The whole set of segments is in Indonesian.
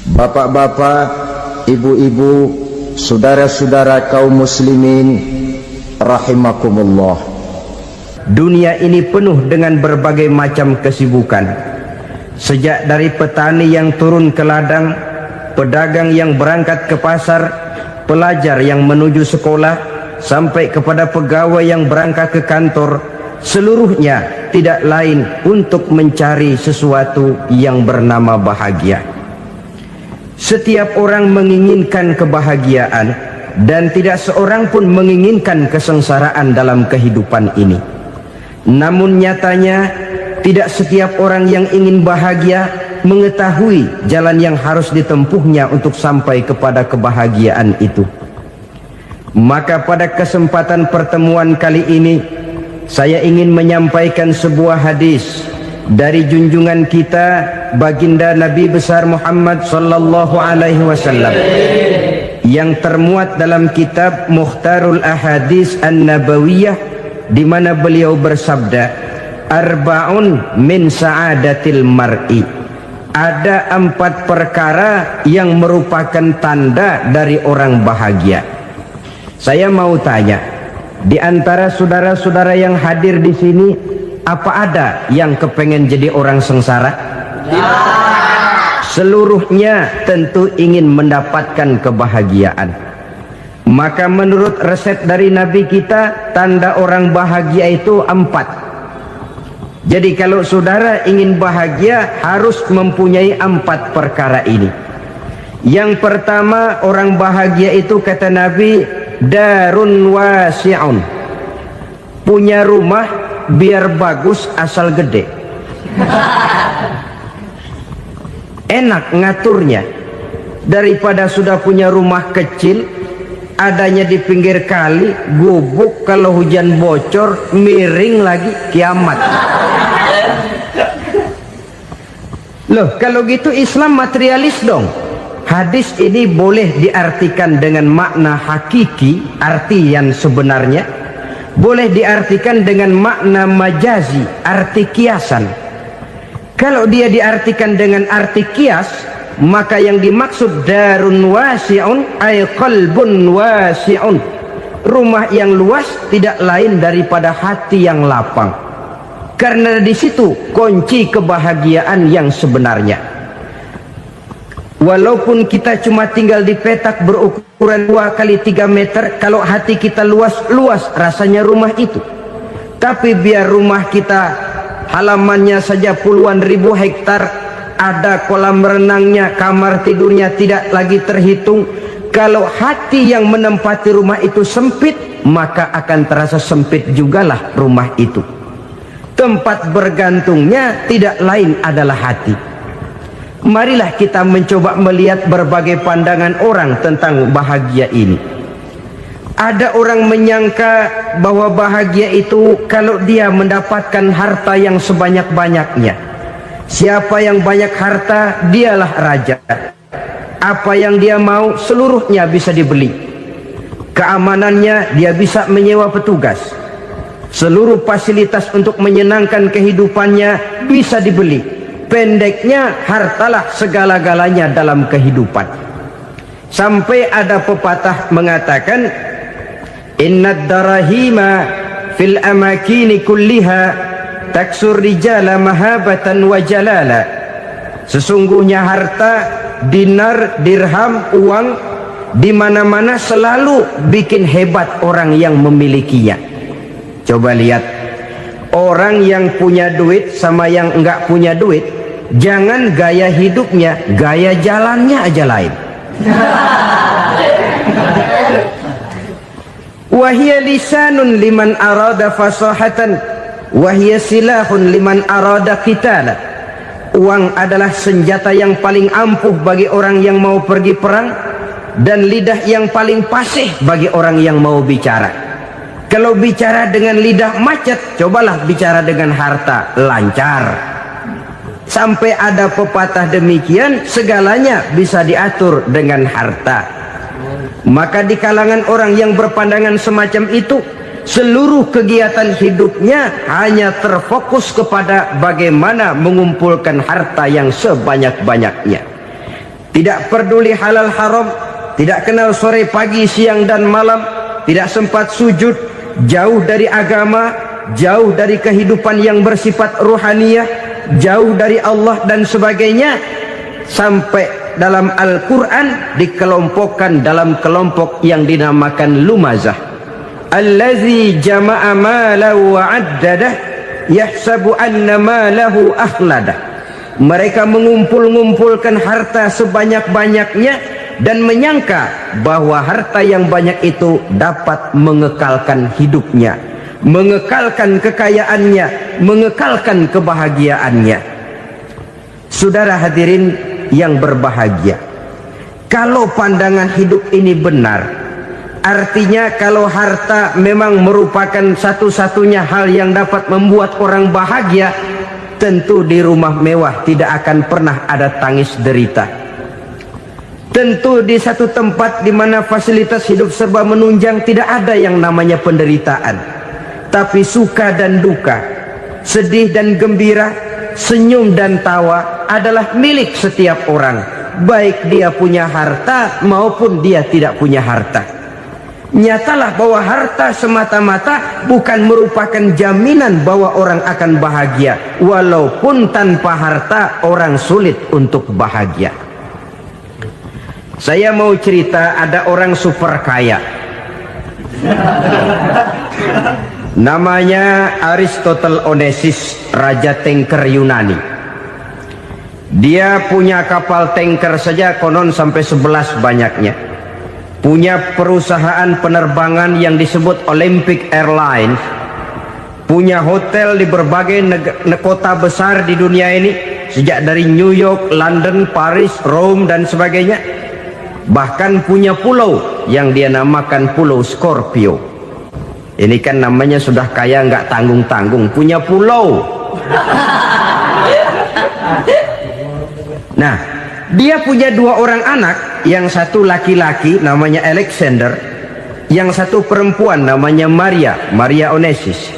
Bapak-bapak, ibu-ibu, saudara-saudara kaum muslimin rahimakumullah. Dunia ini penuh dengan berbagai macam kesibukan. Sejak dari petani yang turun ke ladang, pedagang yang berangkat ke pasar, pelajar yang menuju sekolah, sampai kepada pegawai yang berangkat ke kantor, seluruhnya tidak lain untuk mencari sesuatu yang bernama bahagia. Setiap orang menginginkan kebahagiaan, dan tidak seorang pun menginginkan kesengsaraan dalam kehidupan ini. Namun nyatanya tidak setiap orang yang ingin bahagia mengetahui jalan yang harus ditempuhnya untuk sampai kepada kebahagiaan itu. Maka pada kesempatan pertemuan kali ini, saya ingin menyampaikan sebuah hadis dari junjungan kita baginda Nabi besar Muhammad sallallahu alaihi wasallam yang termuat dalam kitab Mukhtarul Ahadits An-Nabawiyah, di mana beliau bersabda, arba'un min sa'adatil mar'i. Ada 4 perkara yang merupakan tanda dari orang bahagia. Saya mau tanya, di antara saudara-saudara yang hadir di sini, apa ada yang kepengen jadi orang sengsara? Ya. Seluruhnya tentu ingin mendapatkan kebahagiaan. Maka menurut resep dari Nabi kita, tanda orang bahagia itu 4. Jadi kalau saudara ingin bahagia, harus mempunyai 4 perkara ini. Yang pertama, orang bahagia itu kata Nabi, darun wasi'un. Punya rumah biar bagus asal gede. Enak ngaturnya, daripada sudah punya rumah kecil adanya di pinggir kali, gubuk, kalau hujan bocor, miring lagi, kiamat. Loh, kalau gitu Islam materialis dong. Hadis ini boleh diartikan dengan makna hakiki, arti yang sebenarnya, boleh diartikan dengan makna majazi, arti kiasan. Kalau dia diartikan dengan arti kias, maka yang dimaksud darun wasi'un ay qalbun wasi'un. Rumah yang luas tidak lain daripada hati yang lapang. Karena di situ kunci kebahagiaan yang sebenarnya. Walaupun kita cuma tinggal di petak berukuran 2 kali 3 meter, kalau hati kita luas-luas rasanya rumah itu. Tapi biar rumah kita halamannya saja puluhan ribu hektar, ada kolam renangnya, kamar tidurnya tidak lagi terhitung. Kalau hati yang menempati rumah itu sempit, maka akan terasa sempit jugalah rumah itu. Tempat bergantungnya tidak lain adalah hati. Marilah kita mencoba melihat berbagai pandangan orang tentang bahagia ini. Ada orang menyangka bahwa bahagia itu kalau dia mendapatkan harta yang sebanyak-banyaknya. Siapa yang banyak harta, dialah raja. Apa yang dia mau, seluruhnya bisa dibeli. Keamanannya, dia bisa menyewa petugas. Seluruh fasilitas untuk menyenangkan kehidupannya bisa dibeli. Pendeknya, hartalah segala-galanya dalam kehidupan. Sampai ada pepatah mengatakan, innad darahima fil amakini kulliha taksur rijala mahabatan wa jalala. Sesungguhnya harta, dinar, dirham, uang di mana-mana selalu bikin hebat orang yang memilikinya. Coba lihat, orang yang punya duit sama yang enggak punya duit, jangan gaya hidupnya, gaya jalannya aja lain. Wahia lisanun liman arada fasahatan, wahia silahun liman arada qitala. Uang adalah senjata yang paling ampuh bagi orang yang mau pergi perang, dan lidah yang paling fasih bagi orang yang mau bicara. Kalau bicara dengan lidah macet, cobalah bicara dengan harta, lancar. Sampai ada pepatah demikian, segalanya bisa diatur dengan harta. Maka di kalangan orang yang berpandangan semacam itu, seluruh kegiatan hidupnya hanya terfokus kepada bagaimana mengumpulkan harta yang sebanyak-banyaknya. tidak peduli halal haram, tidak kenal sore pagi siang dan malam, tidak sempat sujud, jauh dari agama, jauh dari kehidupan yang bersifat ruhaniyah, jauh dari Allah dan sebagainya, sampai dalam Al-Quran dikelompokkan dalam kelompok yang dinamakan lumazah. Allazi jama'a malahu wa 'addadah yahsabu anna malahu akhladah. Mereka mengumpul-ngumpulkan harta sebanyak-banyaknya dan menyangka bahwa harta yang banyak itu dapat mengekalkan hidupnya, mengekalkan kekayaannya, mengekalkan kebahagiaannya. Saudara hadirin yang berbahagia, kalau pandangan hidup ini benar, artinya kalau harta memang merupakan satu-satunya hal yang dapat membuat orang bahagia, tentu di rumah mewah tidak akan pernah ada tangis derita. Tentu di satu tempat di mana fasilitas hidup serba menunjang tidak ada yang namanya penderitaan. Tapi suka dan duka, sedih dan gembira, senyum dan tawa adalah milik setiap orang, baik dia punya harta maupun dia tidak punya harta. Nyatalah bahwa harta semata-mata bukan merupakan jaminan bahwa orang akan bahagia, walaupun tanpa harta orang sulit untuk bahagia. Saya mau cerita, ada orang super kaya, namanya Aristotle Onassis, raja tanker Yunani. Dia punya kapal tanker saja konon sampai 11 banyaknya. Punya perusahaan penerbangan yang disebut Olympic Airlines, punya hotel di berbagai kota besar di dunia ini, sejak dari New York, London, Paris, Rome dan sebagainya. Bahkan punya pulau yang dia namakan Pulau Scorpio. Ini kan namanya sudah kaya nggak tanggung-tanggung, punya pulau. Nah, dia punya 2 orang anak, yang satu laki-laki namanya Alexander, yang satu perempuan namanya Maria Onassis.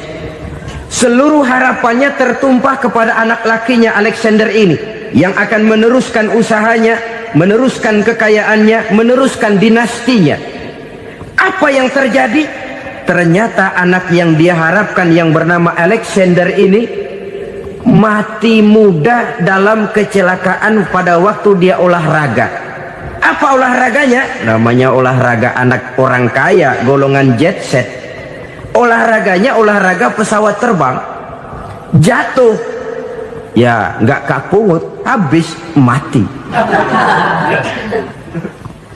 Seluruh harapannya tertumpah kepada anak lakinya Alexander ini, yang akan meneruskan usahanya, meneruskan kekayaannya, meneruskan dinastinya. Apa yang terjadi? Ternyata anak yang dia harapkan yang bernama Alexander ini mati muda dalam kecelakaan pada waktu dia olahraga. Apa olahraganya? Namanya olahraga anak orang kaya, golongan jet set. Olahraganya olahraga pesawat terbang. Jatuh, ya nggak kapungut, habis mati.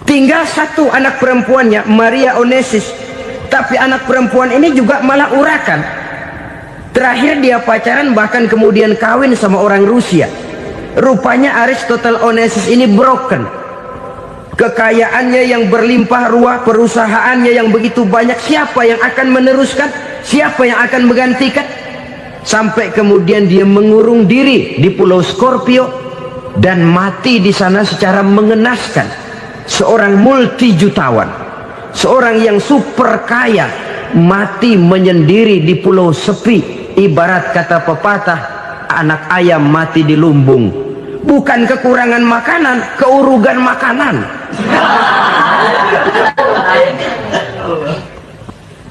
Tinggal satu anak perempuannya, Maria Onassis. Tapi anak perempuan ini juga malah urakan. Terakhir dia pacaran, bahkan kemudian kawin sama orang Rusia. Rupanya Aristotle Onassis ini broken. Kekayaannya yang berlimpah ruah, perusahaannya yang begitu banyak, siapa yang akan meneruskan? Siapa yang akan menggantikan? Sampai kemudian dia mengurung diri di Pulau Scorpio dan mati di sana secara mengenaskan. Seorang multijutawan, seorang yang super kaya, mati menyendiri di pulau sepi. Ibarat kata pepatah, anak ayam mati di lumbung. Bukan kekurangan makanan, keurugan makanan.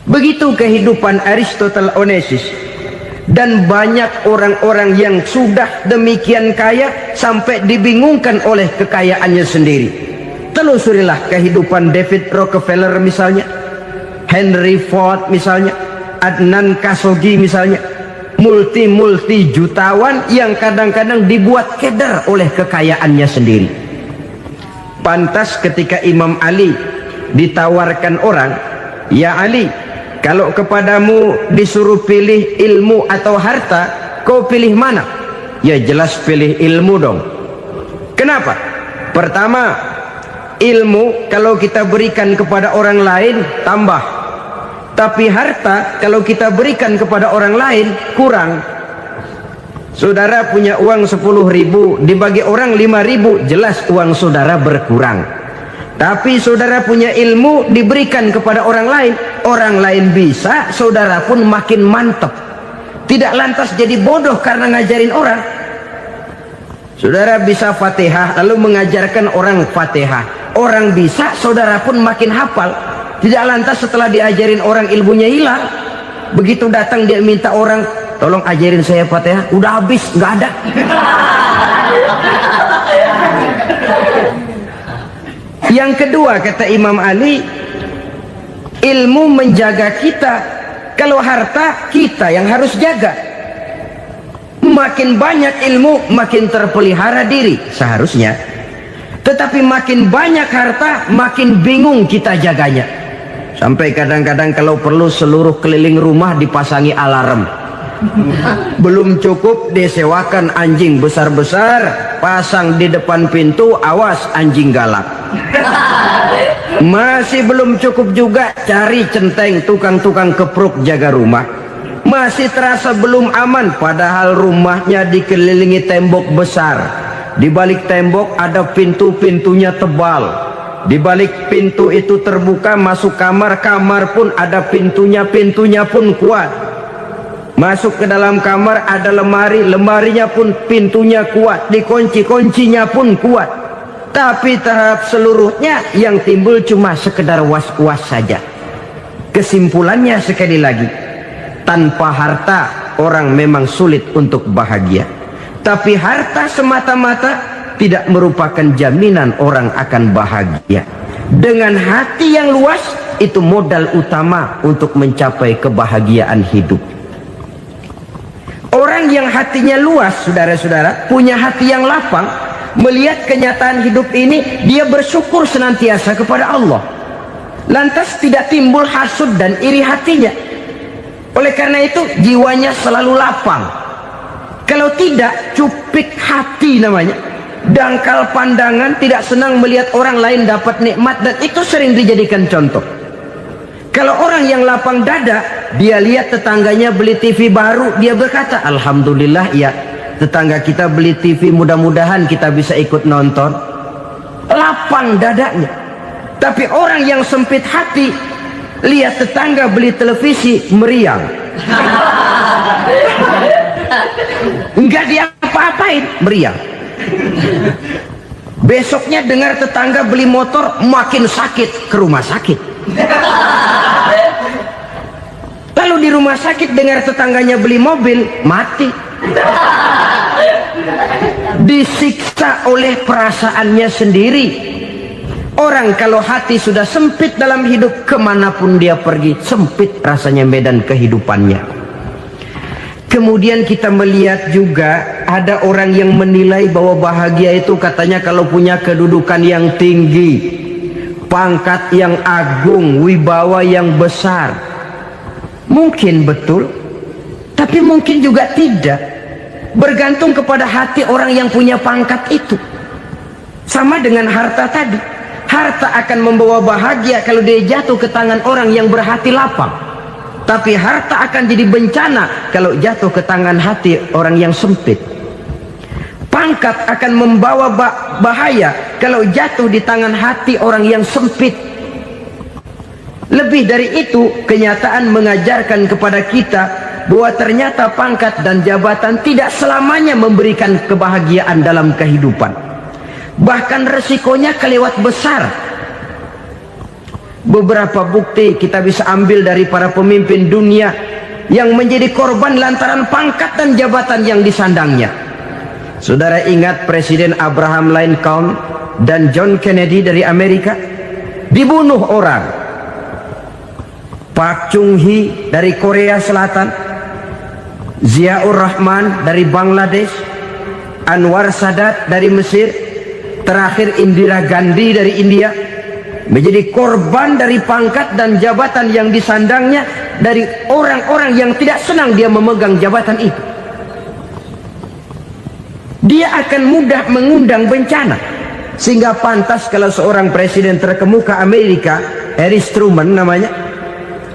Begitu kehidupan Aristotle Onassis. Dan banyak orang-orang yang sudah demikian kaya sampai dibingungkan oleh kekayaannya sendiri. Telusurilah kehidupan David Rockefeller misalnya, Henry Ford misalnya, Adnan Khashoggi misalnya. Multi jutawan yang kadang-kadang dibuat keder oleh kekayaannya sendiri. Pantas ketika Imam Ali ditawarkan orang, "Ya Ali, kalau kepadamu disuruh pilih ilmu atau harta, kau pilih mana?" Ya jelas pilih ilmu dong. Kenapa? Pertama, ilmu kalau kita berikan kepada orang lain tambah. Tapi harta kalau kita berikan kepada orang lain kurang. Saudara punya uang 10.000, dibagi orang 5.000, jelas uang saudara berkurang. Tapi saudara punya ilmu, diberikan kepada orang lain bisa, saudara pun makin mantap. Tidak lantas jadi bodoh karena ngajarin orang. Saudara bisa Fatihah lalu mengajarkan orang Fatihah. Orang bisa, saudara pun makin hafal. Tidak lantas setelah diajarin orang ilmunya hilang. Begitu datang dia minta orang, tolong ajarin saya Fatihah, udah habis, nggak ada. Yang kedua kata Imam Ali, ilmu menjaga kita. Kalau harta, kita yang harus jaga. Makin banyak ilmu, makin terpelihara diri seharusnya. Tetapi makin banyak harta, makin bingung kita jaganya. Sampai kadang-kadang kalau perlu seluruh keliling rumah dipasangi alarm. Belum cukup disewakan anjing besar-besar, pasang di depan pintu, awas anjing galak. Masih belum cukup juga, cari centeng tukang-tukang kepruk jaga rumah. Masih terasa belum aman, padahal rumahnya dikelilingi tembok besar. Di balik tembok ada pintu-pintunya tebal. Di balik pintu itu terbuka masuk kamar, kamar pun ada pintunya, pintunya pun kuat. Masuk ke dalam kamar ada lemari, lemarinya pun pintunya kuat, dikunci, kuncinya pun kuat. Tapi terhadap seluruhnya yang timbul cuma sekedar was-was saja. Kesimpulannya sekali lagi, tanpa harta orang memang sulit untuk bahagia. Tapi harta semata-mata tidak merupakan jaminan orang akan bahagia. Dengan hati yang luas, itu modal utama untuk mencapai kebahagiaan hidup. Orang yang hatinya luas, saudara-saudara, punya hati yang lapang, melihat kenyataan hidup ini, dia bersyukur senantiasa kepada Allah. Lantas tidak timbul hasud dan iri hatinya. Oleh karena itu jiwanya selalu lapang. Kalau tidak, cupik hati namanya, dangkal pandangan, tidak senang melihat orang lain dapat nikmat, dan itu sering dijadikan contoh. Kalau orang yang lapang dada, dia lihat tetangganya beli TV baru, dia berkata, alhamdulillah ya, tetangga kita beli TV, mudah-mudahan kita bisa ikut nonton. Lapang dadanya. Tapi orang yang sempit hati, lihat tetangga beli televisi, meriang. Enggak diapa-apain, meriang. Besoknya dengar tetangga beli motor, makin sakit, ke rumah sakit. Lalu di rumah sakit dengar tetangganya beli mobil, mati. Disiksa oleh perasaannya sendiri. Orang kalau hati sudah sempit dalam hidup, kemanapun dia pergi, sempit rasanya medan kehidupannya. Kemudian kita melihat juga ada orang yang menilai bahwa bahagia itu katanya kalau punya kedudukan yang tinggi, pangkat yang agung, wibawa yang besar. Mungkin betul, tapi mungkin juga tidak. Bergantung kepada hati orang yang punya pangkat itu. Sama dengan harta tadi. Harta akan membawa bahagia kalau dia jatuh ke tangan orang yang berhati lapang. Tapi harta akan jadi bencana kalau jatuh ke tangan hati orang yang sempit. Pangkat akan membawa bahaya kalau jatuh di tangan hati orang yang sempit. Lebih dari itu, kenyataan mengajarkan kepada kita bahwa ternyata pangkat dan jabatan tidak selamanya memberikan kebahagiaan dalam kehidupan. Bahkan resikonya kelewat besar. Beberapa bukti kita bisa ambil dari para pemimpin dunia yang menjadi korban lantaran pangkat dan jabatan yang disandangnya. Saudara ingat Presiden Abraham Lincoln dan John Kennedy dari Amerika? Dibunuh orang. Park Chung-hee dari Korea Selatan, Ziaur Rahman dari Bangladesh, Anwar Sadat dari Mesir, terakhir Indira Gandhi dari India, menjadi korban dari pangkat dan jabatan yang disandangnya dari orang-orang yang tidak senang dia memegang jabatan itu. Dia akan mudah mengundang bencana. Sehingga pantas kalau seorang presiden terkemuka Amerika, Harry Truman namanya,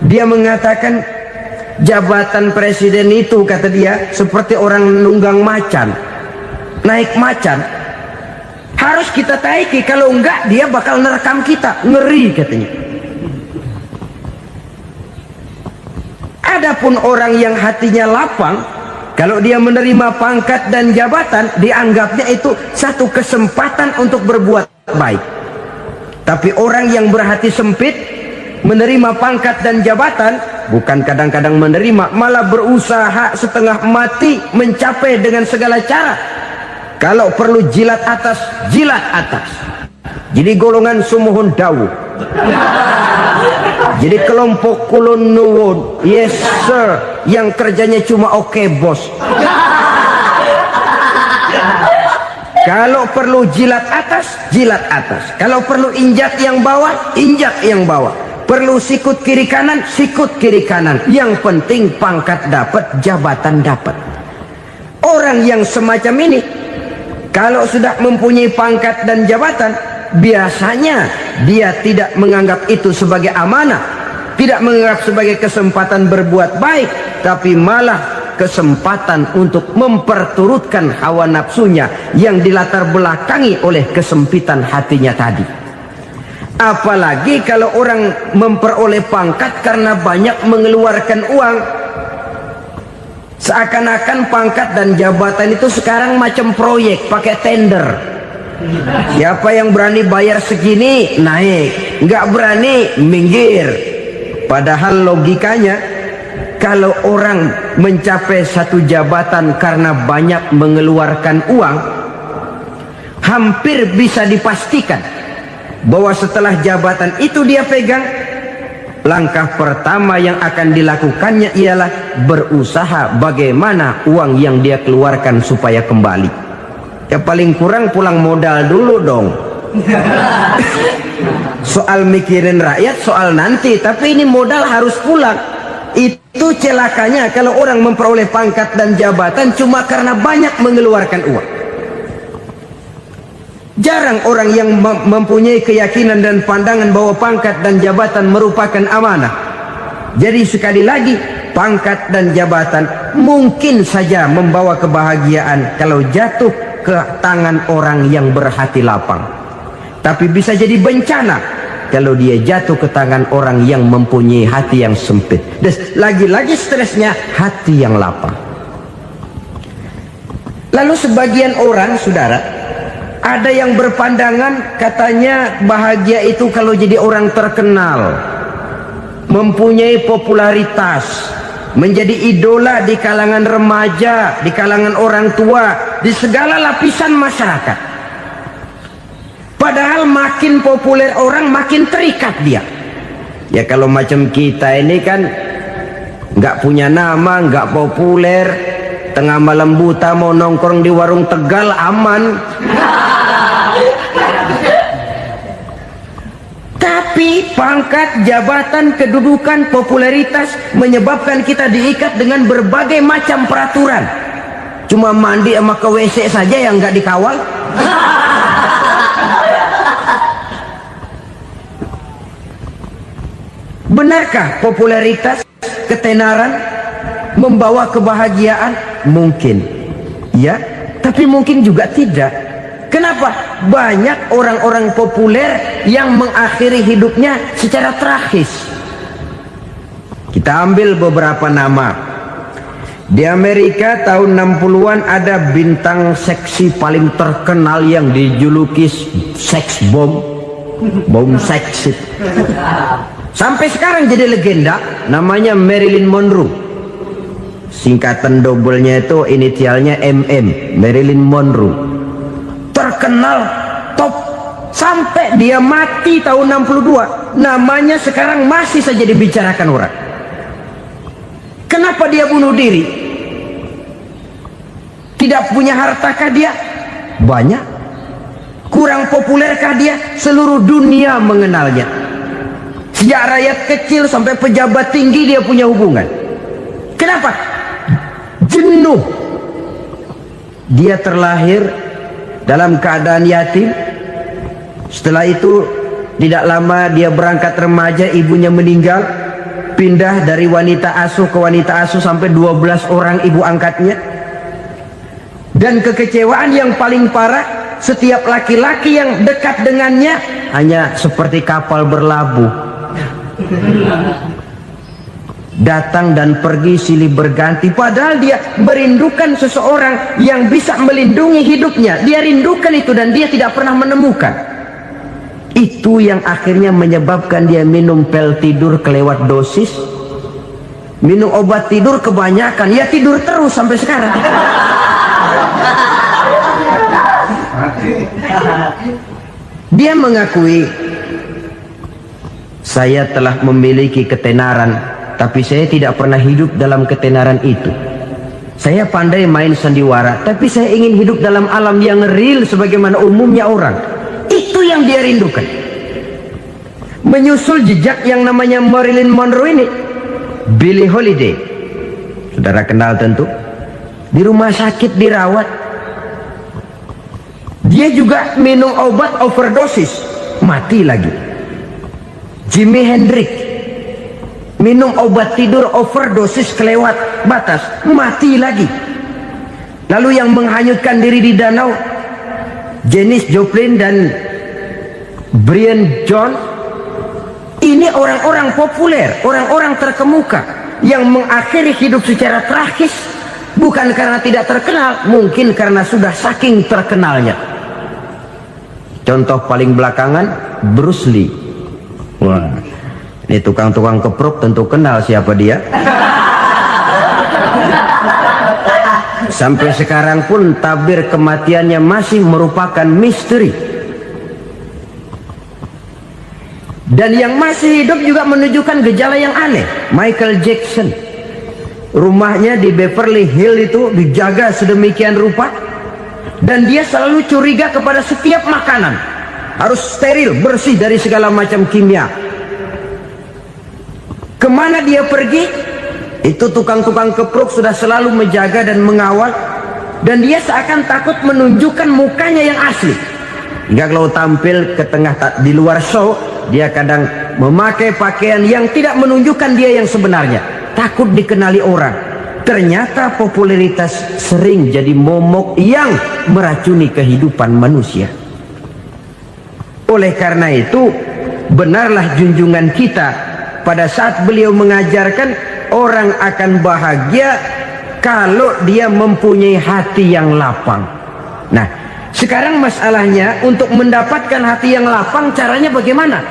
dia mengatakan jabatan presiden itu, kata dia, seperti orang nunggang macan, naik macan. Harus kita taiki, kalau enggak dia bakal nerekam kita, ngeri katanya. Adapun orang yang hatinya lapang, Kalau dia menerima pangkat dan jabatan, dianggapnya itu satu kesempatan untuk berbuat baik. Tapi orang yang berhati sempit, menerima pangkat dan jabatan, bukan kadang-kadang menerima, malah berusaha setengah mati mencapai dengan segala cara. Kalau perlu jilat atas, jilat atas. Jadi golongan sumuhun dawu. Jadi kelompok kulon nuwun, yes sir, yang kerjanya cuma oke bos. Kalau perlu jilat atas, jilat atas. Kalau perlu injak yang bawah, injak yang bawah. Perlu sikut kiri kanan, sikut kiri kanan. Yang penting pangkat dapat, jabatan dapat. Orang yang semacam ini, kalau sudah mempunyai pangkat dan jabatan, biasanya dia tidak menganggap itu sebagai amanah, tidak menganggap sebagai kesempatan berbuat baik, tapi malah kesempatan untuk memperturutkan hawa nafsunya yang dilatar belakangi oleh kesempitan hatinya tadi. Apalagi kalau orang memperoleh pangkat karena banyak mengeluarkan uang, seakan-akan pangkat dan jabatan itu sekarang macam proyek pakai tender. Siapa yang berani bayar segini naik, nggak berani minggir. Padahal logikanya, kalau orang mencapai satu jabatan karena banyak mengeluarkan uang, hampir bisa dipastikan bahwa setelah jabatan itu dia pegang, langkah pertama yang akan dilakukannya ialah berusaha bagaimana uang yang dia keluarkan supaya kembali. Ya paling kurang pulang modal dulu dong. Soal mikirin rakyat soal nanti, tapi ini modal harus pulang. Itu celakanya kalau orang memperoleh pangkat dan jabatan cuma karena banyak mengeluarkan uang. Jarang orang yang mempunyai keyakinan dan pandangan bahwa pangkat dan jabatan merupakan amanah. Jadi sekali lagi, pangkat dan jabatan mungkin saja membawa kebahagiaan kalau jatuh ke tangan orang yang berhati lapang. Tapi bisa jadi bencana kalau dia jatuh ke tangan orang yang mempunyai hati yang sempit. Dan lagi-lagi stresnya hati yang lapang. Lalu sebagian orang, saudara, ada yang berpandangan katanya bahagia itu kalau jadi orang terkenal, mempunyai popularitas, menjadi idola di kalangan remaja, di kalangan orang tua, di segala lapisan masyarakat. Padahal makin populer orang, makin terikat dia. Ya kalau macam kita ini kan nggak punya nama, nggak populer, tengah malam buta mau nongkrong di warung Tegal aman. Tapi pangkat, jabatan, kedudukan, popularitas menyebabkan kita diikat dengan berbagai macam peraturan. Cuma mandi sama ke WC saja yang nggak dikawal. Benarkah popularitas, ketenaran membawa kebahagiaan? Mungkin ya, tapi mungkin juga tidak. Kenapa? Banyak orang-orang populer yang mengakhiri hidupnya secara tragis. Kita ambil beberapa nama. Di Amerika tahun 60-an ada bintang seksi paling terkenal yang dijuluki sex bomb, bom seksi. Sampai sekarang jadi legenda, namanya Marilyn Monroe. Singkatan doublenya itu inisialnya MM, Marilyn Monroe. Terkenal, top, sampai dia mati tahun 62. Namanya sekarang masih saja dibicarakan orang. Kenapa dia bunuh diri? Tidak punya hartakah dia? Banyak. Kurang populerkah dia? Seluruh dunia mengenalnya. Sejak rakyat kecil sampai pejabat tinggi dia punya hubungan. Kenapa? Jenuh. Dia terlahir dalam keadaan yatim. Setelah itu tidak lama dia berangkat remaja, ibunya meninggal. Pindah dari wanita asuh ke wanita asuh sampai 12 orang ibu angkatnya. Dan kekecewaan yang paling parah, setiap laki-laki yang dekat dengannya hanya seperti kapal berlabuh. datang dan pergi silih berganti, padahal dia merindukan seseorang yang bisa melindungi hidupnya. Dia rindukan itu dan dia tidak pernah menemukan. Itu yang akhirnya menyebabkan dia minum pil tidur kelewat dosis, minum obat tidur kebanyakan, ya tidur terus sampai sekarang. Dia mengakui, saya telah memiliki ketenaran, tapi saya tidak pernah hidup dalam ketenaran itu. Saya pandai main sandiwara, tapi saya ingin hidup dalam alam yang real sebagaimana umumnya orang. Itu yang dia rindukan. Menyusul jejak yang namanya Marilyn Monroe ini, Billie Holiday, saudara kenal tentu, di rumah sakit dirawat. Dia juga minum obat overdosis, mati lagi. Jimi Hendrix minum obat tidur overdosis kelewat batas, mati lagi. Lalu yang menghanyutkan diri di danau, Janis Joplin dan Brian Jones. Ini orang-orang populer, orang-orang terkemuka yang mengakhiri hidup secara tragis, bukan karena tidak terkenal, mungkin karena sudah saking terkenalnya. Contoh paling belakangan, Bruce Lee. Wah, ini tukang-tukang keprok tentu kenal siapa dia. Sampai sekarang pun tabir kematiannya masih merupakan misteri. Dan yang masih hidup juga menunjukkan gejala yang aneh. Michael Jackson, rumahnya di Beverly Hills itu dijaga sedemikian rupa, dan dia selalu curiga kepada setiap makanan harus steril, bersih dari segala macam kimia. Kemana dia pergi, itu tukang-tukang keprok sudah selalu menjaga dan mengawal, dan dia seakan takut menunjukkan mukanya yang asli. Hingga kalau tampil ke tengah di luar show, dia kadang memakai pakaian yang tidak menunjukkan dia yang sebenarnya, takut dikenali orang. Ternyata popularitas sering jadi momok yang meracuni kehidupan manusia. Oleh karena itu, benarlah junjungan kita pada saat beliau mengajarkan orang akan bahagia kalau dia mempunyai hati yang lapang. Nah, sekarang masalahnya untuk mendapatkan hati yang lapang, caranya bagaimana?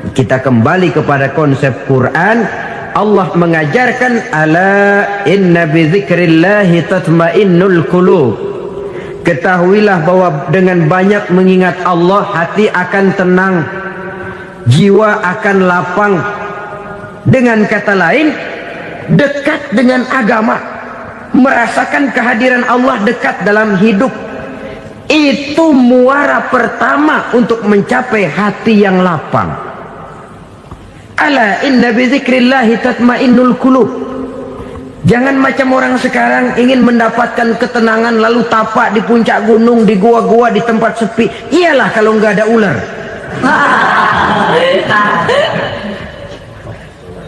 Kita kembali kepada konsep Quran. Allah mengajarkan, ala inna bi dzikrillahi tatmainnul qulub. Ketahuilah bahwa dengan banyak mengingat Allah, hati akan tenang, jiwa akan lapang. Dengan kata lain, dekat dengan agama, merasakan kehadiran Allah dekat dalam hidup. Itu muara pertama untuk mencapai hati yang lapang. Ala inna bi dzikrillahi tatmainnul qulub. Jangan macam orang sekarang ingin mendapatkan ketenangan lalu tapak di puncak gunung, di gua-gua, di tempat sepi. Iyalah kalau nggak ada ular.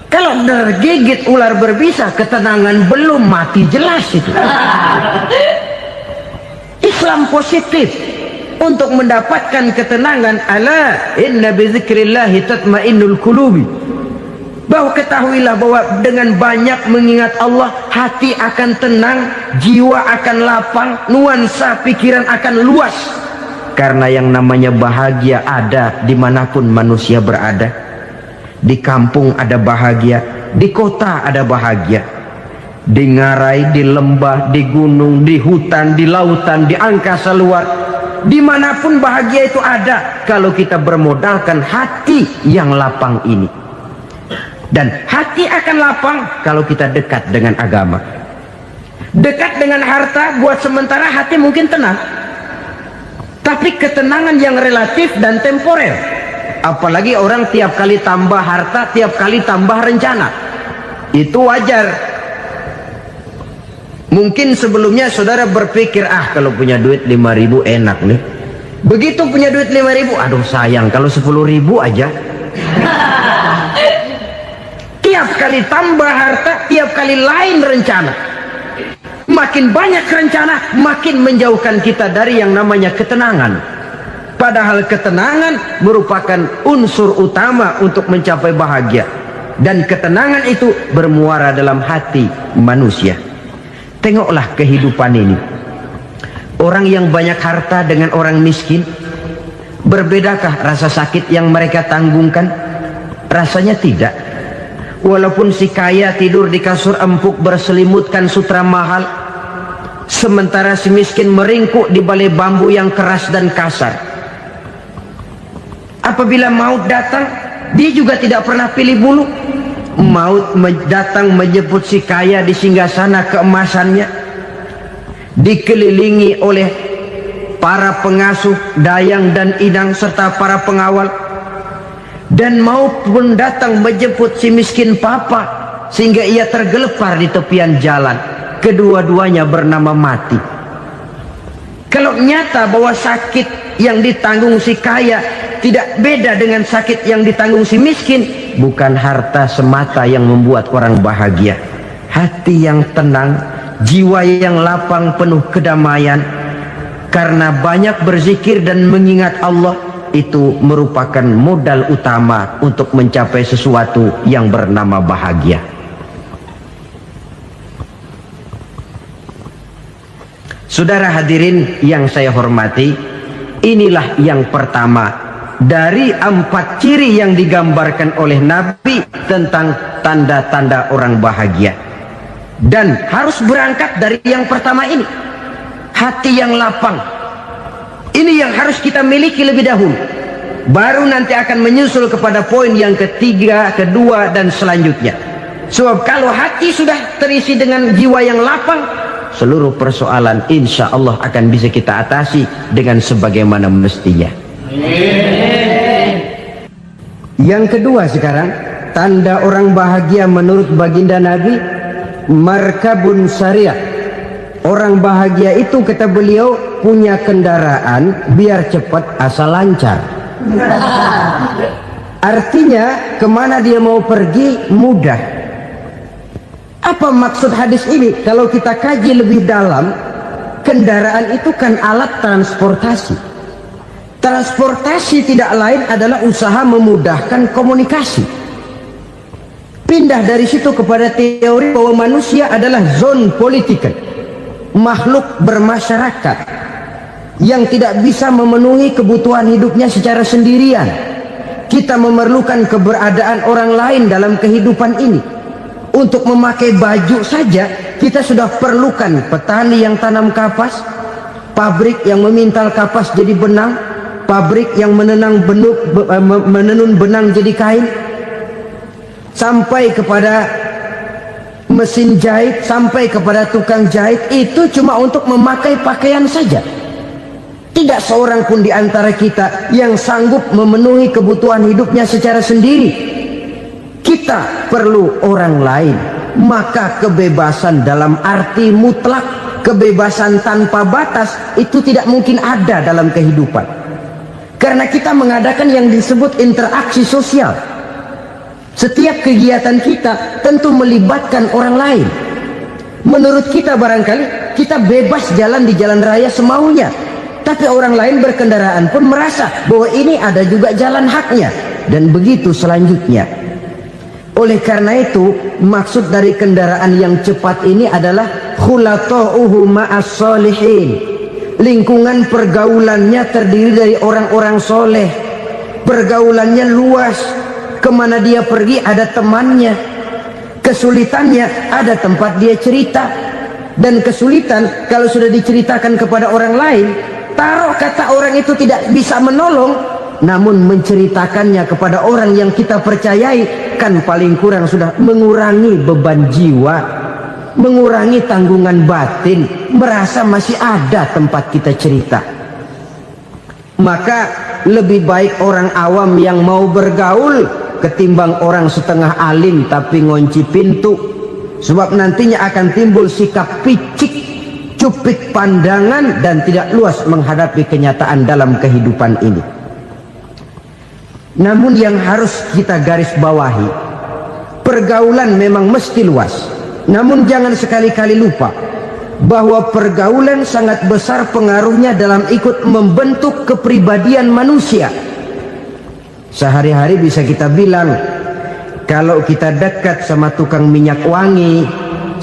Kalau tergigit ular berbisa, ketenangan belum, mati jelas itu. Islam positif untuk mendapatkan ketenangan. Ala inna bi dzikrillahi tatmainnul qulubi. Bahwa ketahuilah bahwa dengan banyak mengingat Allah, hati akan tenang, jiwa akan lapang, nuansa pikiran akan luas. Karena yang namanya bahagia ada dimanapun manusia berada. Di kampung ada bahagia, di kota ada bahagia, di ngarai, di lembah, di gunung, di hutan, di lautan, di angkasa luar, dimanapun bahagia itu ada kalau kita bermodalkan hati yang lapang ini. Dan hati akan lapang kalau kita dekat dengan agama. Dekat dengan harta buat sementara hati mungkin tenang, tapi ketenangan yang relatif dan temporer. Apalagi orang tiap kali tambah harta, tiap kali tambah rencana. Itu wajar. Mungkin sebelumnya saudara berpikir, kalau punya duit 5.000 enak nih. Begitu punya duit 5.000, aduh sayang kalau 10.000 aja. Tiap kali tambah harta, tiap kali lain rencana. Makin banyak rencana, makin menjauhkan kita dari yang namanya ketenangan. Padahal ketenangan merupakan unsur utama untuk mencapai bahagia. dan ketenangan itu bermuara dalam hati manusia. Tengoklah kehidupan ini. Orang yang banyak harta dengan orang miskin, berbedakah rasa sakit yang mereka tanggungkan? Rasanya tidak. Walaupun si kaya tidur di kasur empuk berselimutkan sutra mahal, sementara si miskin meringkuk di balai bambu yang keras dan kasar. Apabila maut datang, dia juga tidak pernah pilih bulu. Maut datang menjemput si kaya di singgasana keemasannya, dikelilingi oleh para pengasuh, dayang dan inang serta para pengawal. Dan maut pun datang menjemput si miskin papa, sehingga ia tergelepar di tepian jalan. Kedua-duanya bernama mati. Kalau nyata bahwa sakit yang ditanggung si kaya tidak beda dengan sakit yang ditanggung si miskin, bukan harta semata yang membuat orang bahagia. Hati yang tenang, jiwa yang lapang penuh kedamaian karena banyak berzikir dan mengingat Allah, itu merupakan modal utama untuk mencapai sesuatu yang bernama bahagia. Saudara hadirin yang saya hormati, inilah yang pertama dari 4 ciri yang digambarkan oleh Nabi tentang tanda-tanda orang bahagia. Dan harus berangkat dari yang pertama ini, hati yang lapang. Ini yang harus kita miliki lebih dahulu, baru nanti akan menyusul kepada poin yang ketiga, kedua dan selanjutnya. Sebab kalau hati sudah terisi dengan jiwa yang lapang, seluruh persoalan insya Allah akan bisa kita atasi dengan sebagaimana mestinya. Yang kedua sekarang, tanda orang bahagia menurut baginda Nabi, markabun syariah. Orang bahagia itu, kata beliau, punya kendaraan biar cepat asal lancar. Artinya kemana dia mau pergi mudah. Apa maksud hadis ini? Kalau kita kaji lebih dalam, kendaraan itu kan alat transportasi. Transportasi tidak lain adalah usaha memudahkan komunikasi. Pindah dari situ kepada teori bahwa manusia adalah zon political, makhluk bermasyarakat yang tidak bisa memenuhi kebutuhan hidupnya secara sendirian. Kita memerlukan keberadaan orang lain dalam kehidupan ini. Untuk memakai baju saja kita sudah perlukan petani yang tanam kapas, pabrik yang memintal kapas jadi benang, pabrik yang menenun benang jadi kain, sampai kepada mesin jahit, sampai kepada tukang jahit. Itu cuma untuk memakai pakaian saja. Tidak seorang pun di antara kita yang sanggup memenuhi kebutuhan hidupnya secara sendiri. Kita perlu orang lain. Maka kebebasan dalam arti mutlak, kebebasan tanpa batas, itu tidak mungkin ada dalam kehidupan. Karena kita mengadakan yang disebut interaksi sosial. Setiap kegiatan kita tentu melibatkan orang lain. Menurut kita barangkali kita bebas jalan di jalan raya semaunya, tapi orang lain berkendaraan pun merasa bahwa ini ada juga jalan haknya, dan begitu selanjutnya. Oleh karena itu, maksud dari kendaraan yang cepat ini adalah khulatuhu ma'as solihin. Lingkungan pergaulannya terdiri dari orang-orang soleh. Pergaulannya luas. Kemana dia pergi ada temannya. Kesulitannya ada tempat dia cerita. Dan kesulitan kalau sudah diceritakan kepada orang lain, taruh kata orang itu tidak bisa menolong, namun menceritakannya kepada orang yang kita percayai, kan paling kurang sudah mengurangi beban jiwa, mengurangi tanggungan batin, merasa masih ada tempat kita cerita. Maka lebih baik orang awam yang mau bergaul ketimbang orang setengah alim tapi ngunci pintu. Sebab nantinya akan timbul sikap picik, cupik pandangan, dan tidak luas menghadapi kenyataan dalam kehidupan ini. Namun yang harus kita garis bawahi, pergaulan memang mesti luas. Namun jangan sekali-kali lupa bahwa pergaulan sangat besar pengaruhnya dalam ikut membentuk kepribadian manusia. Sehari-hari bisa kita bilang Kalau kita dekat sama tukang minyak wangi,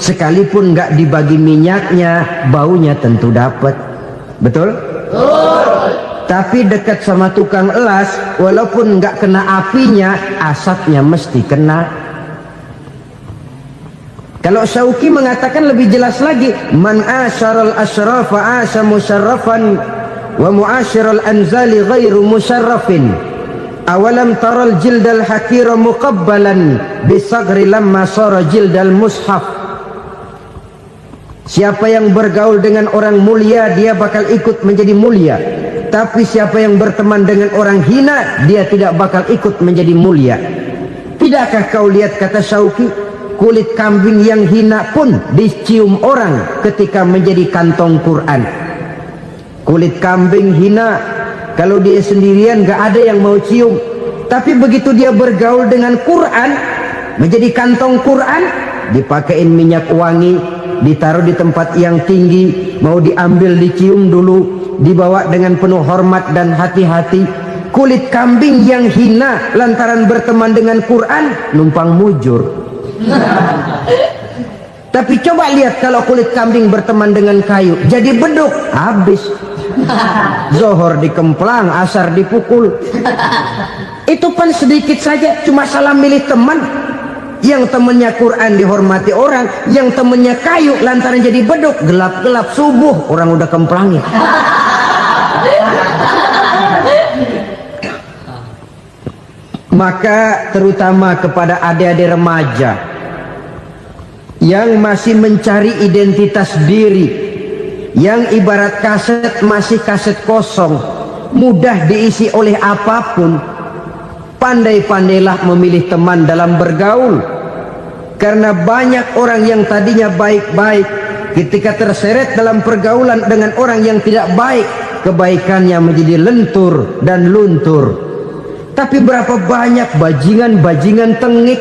sekalipun nggak dibagi minyaknya, baunya tentu dapat. Betul? Tapi dekat sama tukang elas, walaupun nggak kena apinya, asapnya mesti kena. Kalau Syauqi mengatakan lebih jelas lagi, man asyaral asyrafa asya musyarrafan wa muasyiral anzali ghairu musyarrafin. Awalam taral jildal hakira muqabbalan bisagri lamma sara jildal mushaf. Siapa yang bergaul dengan orang mulia, dia bakal ikut menjadi mulia. Tapi siapa yang berteman dengan orang hina, dia tidak bakal ikut menjadi mulia. Tidakkah kau lihat, kata Syauqi, kulit kambing yang hina pun dicium orang ketika menjadi kantong Quran. Kulit kambing hina, kalau dia sendirian gak ada yang mau cium. Tapi begitu dia bergaul dengan Quran, menjadi kantong Quran, dipakein minyak wangi, ditaruh di tempat yang tinggi, mau diambil dicium dulu, dibawa dengan penuh hormat dan hati-hati. Kulit kambing yang hina lantaran berteman dengan Quran, numpang mujur. Tapi coba lihat kalau kulit kambing berteman dengan kayu, jadi beduk, habis. Zohor dikemplang, asar dipukul. Itu pun sedikit saja, cuma salah milih teman. Yang temannya Quran dihormati orang, yang temannya kayu lantaran jadi beduk, gelap-gelap subuh orang udah kemplangnya. Maka terutama kepada adik-adik remaja yang masih mencari identitas diri, yang ibarat kaset masih kaset kosong, mudah diisi oleh apapun, pandai-pandailah memilih teman dalam bergaul. Karena banyak orang yang tadinya baik-baik, ketika terseret dalam pergaulan dengan orang yang tidak baik, kebaikannya menjadi lentur dan luntur. Tapi berapa banyak bajingan-bajingan tengik,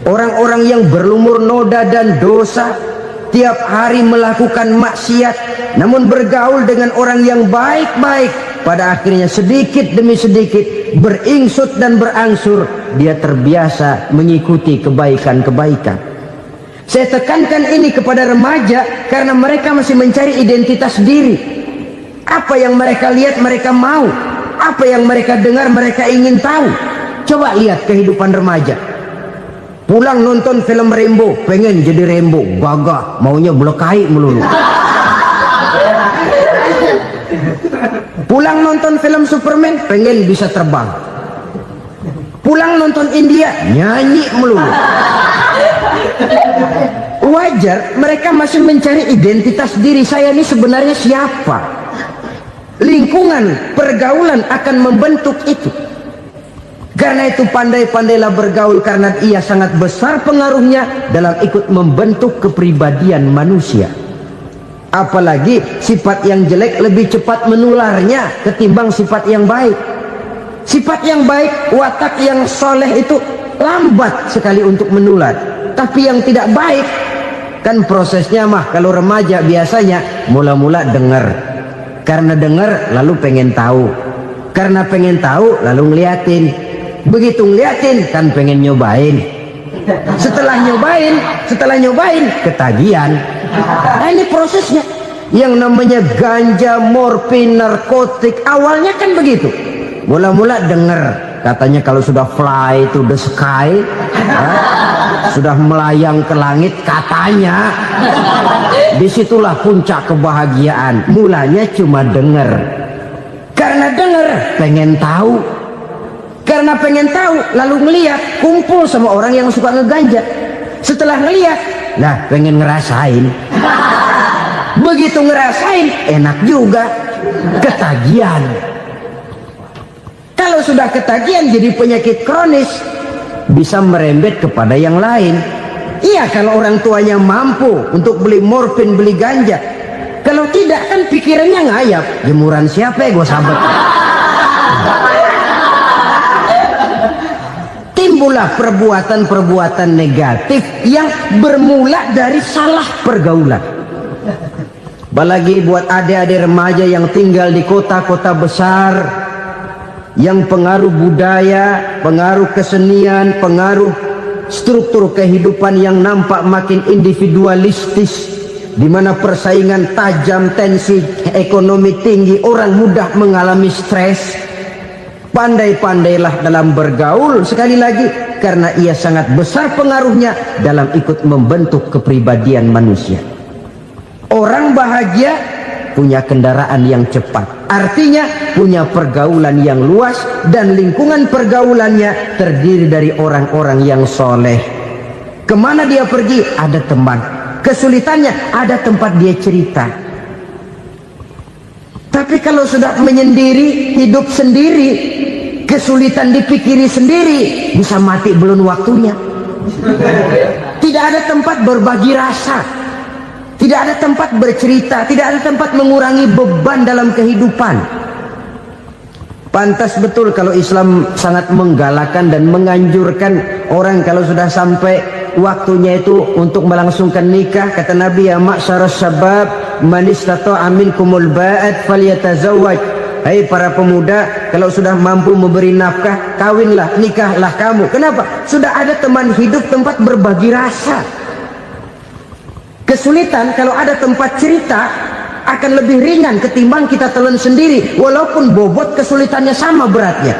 orang-orang yang berlumur noda dan dosa, tiap hari melakukan maksiat, namun bergaul dengan orang yang baik-baik, pada akhirnya sedikit demi sedikit beringsut dan berangsur dia terbiasa mengikuti kebaikan-kebaikan. Saya tekankan ini kepada remaja karena mereka masih mencari identitas diri. Apa yang mereka lihat mereka mau, apa yang mereka dengar mereka ingin tahu. Coba lihat kehidupan remaja. Pulang nonton film Rambo, pengen jadi Rambo, gagah, maunya belekai melulu. Pulang nonton film Superman, pengen bisa terbang. Pulang nonton India, nyanyi melulu. Wajar, mereka masih mencari identitas diri. Saya ini sebenarnya siapa? Lingkungan, pergaulan akan membentuk itu. Karena itu pandai-pandailah bergaul, karena ia sangat besar pengaruhnya dalam ikut membentuk kepribadian manusia. Apalagi sifat yang jelek lebih cepat menularnya ketimbang sifat yang baik. Sifat yang baik, watak yang soleh itu lambat sekali untuk menular. Tapi yang tidak baik, kan prosesnya mah kalau remaja biasanya mula-mula dengar. Karena dengar lalu pengen tahu. Karena pengen tahu lalu ngeliatin. Begitu ngeliatin kan pengen nyobain. Setelah nyobain ketagihan. Nah, ini prosesnya. Yang namanya ganja, morfin, narkotik awalnya kan begitu. Mula-mula dengar katanya kalau sudah fly to the sky, sudah melayang ke langit katanya, disitulah puncak kebahagiaan. Mulanya cuma dengar. Karena dengar pengen tahu. Karena pengen tahu lalu ngeliat, kumpul sama orang yang suka ngeganja. Setelah ngeliat, nah pengen ngerasain. Begitu ngerasain enak juga, ketagihan. Kalau sudah ketagihan jadi penyakit kronis, bisa merembet kepada yang lain. Iya, kalau orang tuanya mampu untuk beli morfin, beli ganja. Kalau tidak kan pikirannya ngayap, jemuran siapa ya gue sabet. Timbullah perbuatan-perbuatan negatif yang bermula dari salah pergaulan. Apalagi buat adik-adik remaja yang tinggal di kota-kota besar, yang pengaruh budaya, pengaruh kesenian, pengaruh struktur kehidupan yang nampak makin individualistis, di mana persaingan tajam, tensi ekonomi tinggi, orang mudah mengalami stres. Pandai-pandailah dalam bergaul, sekali lagi, karena ia sangat besar pengaruhnya dalam ikut membentuk kepribadian manusia. Orang bahagia punya kendaraan yang cepat, artinya punya pergaulan yang luas, dan lingkungan pergaulannya terdiri dari orang-orang yang soleh. Kemana dia pergi, ada teman. Kesulitannya, ada tempat dia cerita. Tapi kalau sudah menyendiri, hidup sendiri, kesulitan dipikiri sendiri, bisa mati belum waktunya. Tidak ada tempat berbagi rasa, tidak ada tempat bercerita, tidak ada tempat mengurangi beban dalam kehidupan. Pantas betul kalau Islam sangat menggalakkan dan menganjurkan orang kalau sudah sampai waktunya itu untuk melangsungkan nikah. Kata Nabi, ya ma'syaras syabab man istata'a minkumul ba'at falyatazawwaj. Hai para pemuda, kalau sudah mampu memberi nafkah, kawinlah, nikahlah kamu. Kenapa? Sudah ada teman hidup, tempat berbagi rasa. Kesulitan kalau ada tempat cerita akan lebih ringan ketimbang kita telan sendiri, walaupun bobot kesulitannya sama beratnya.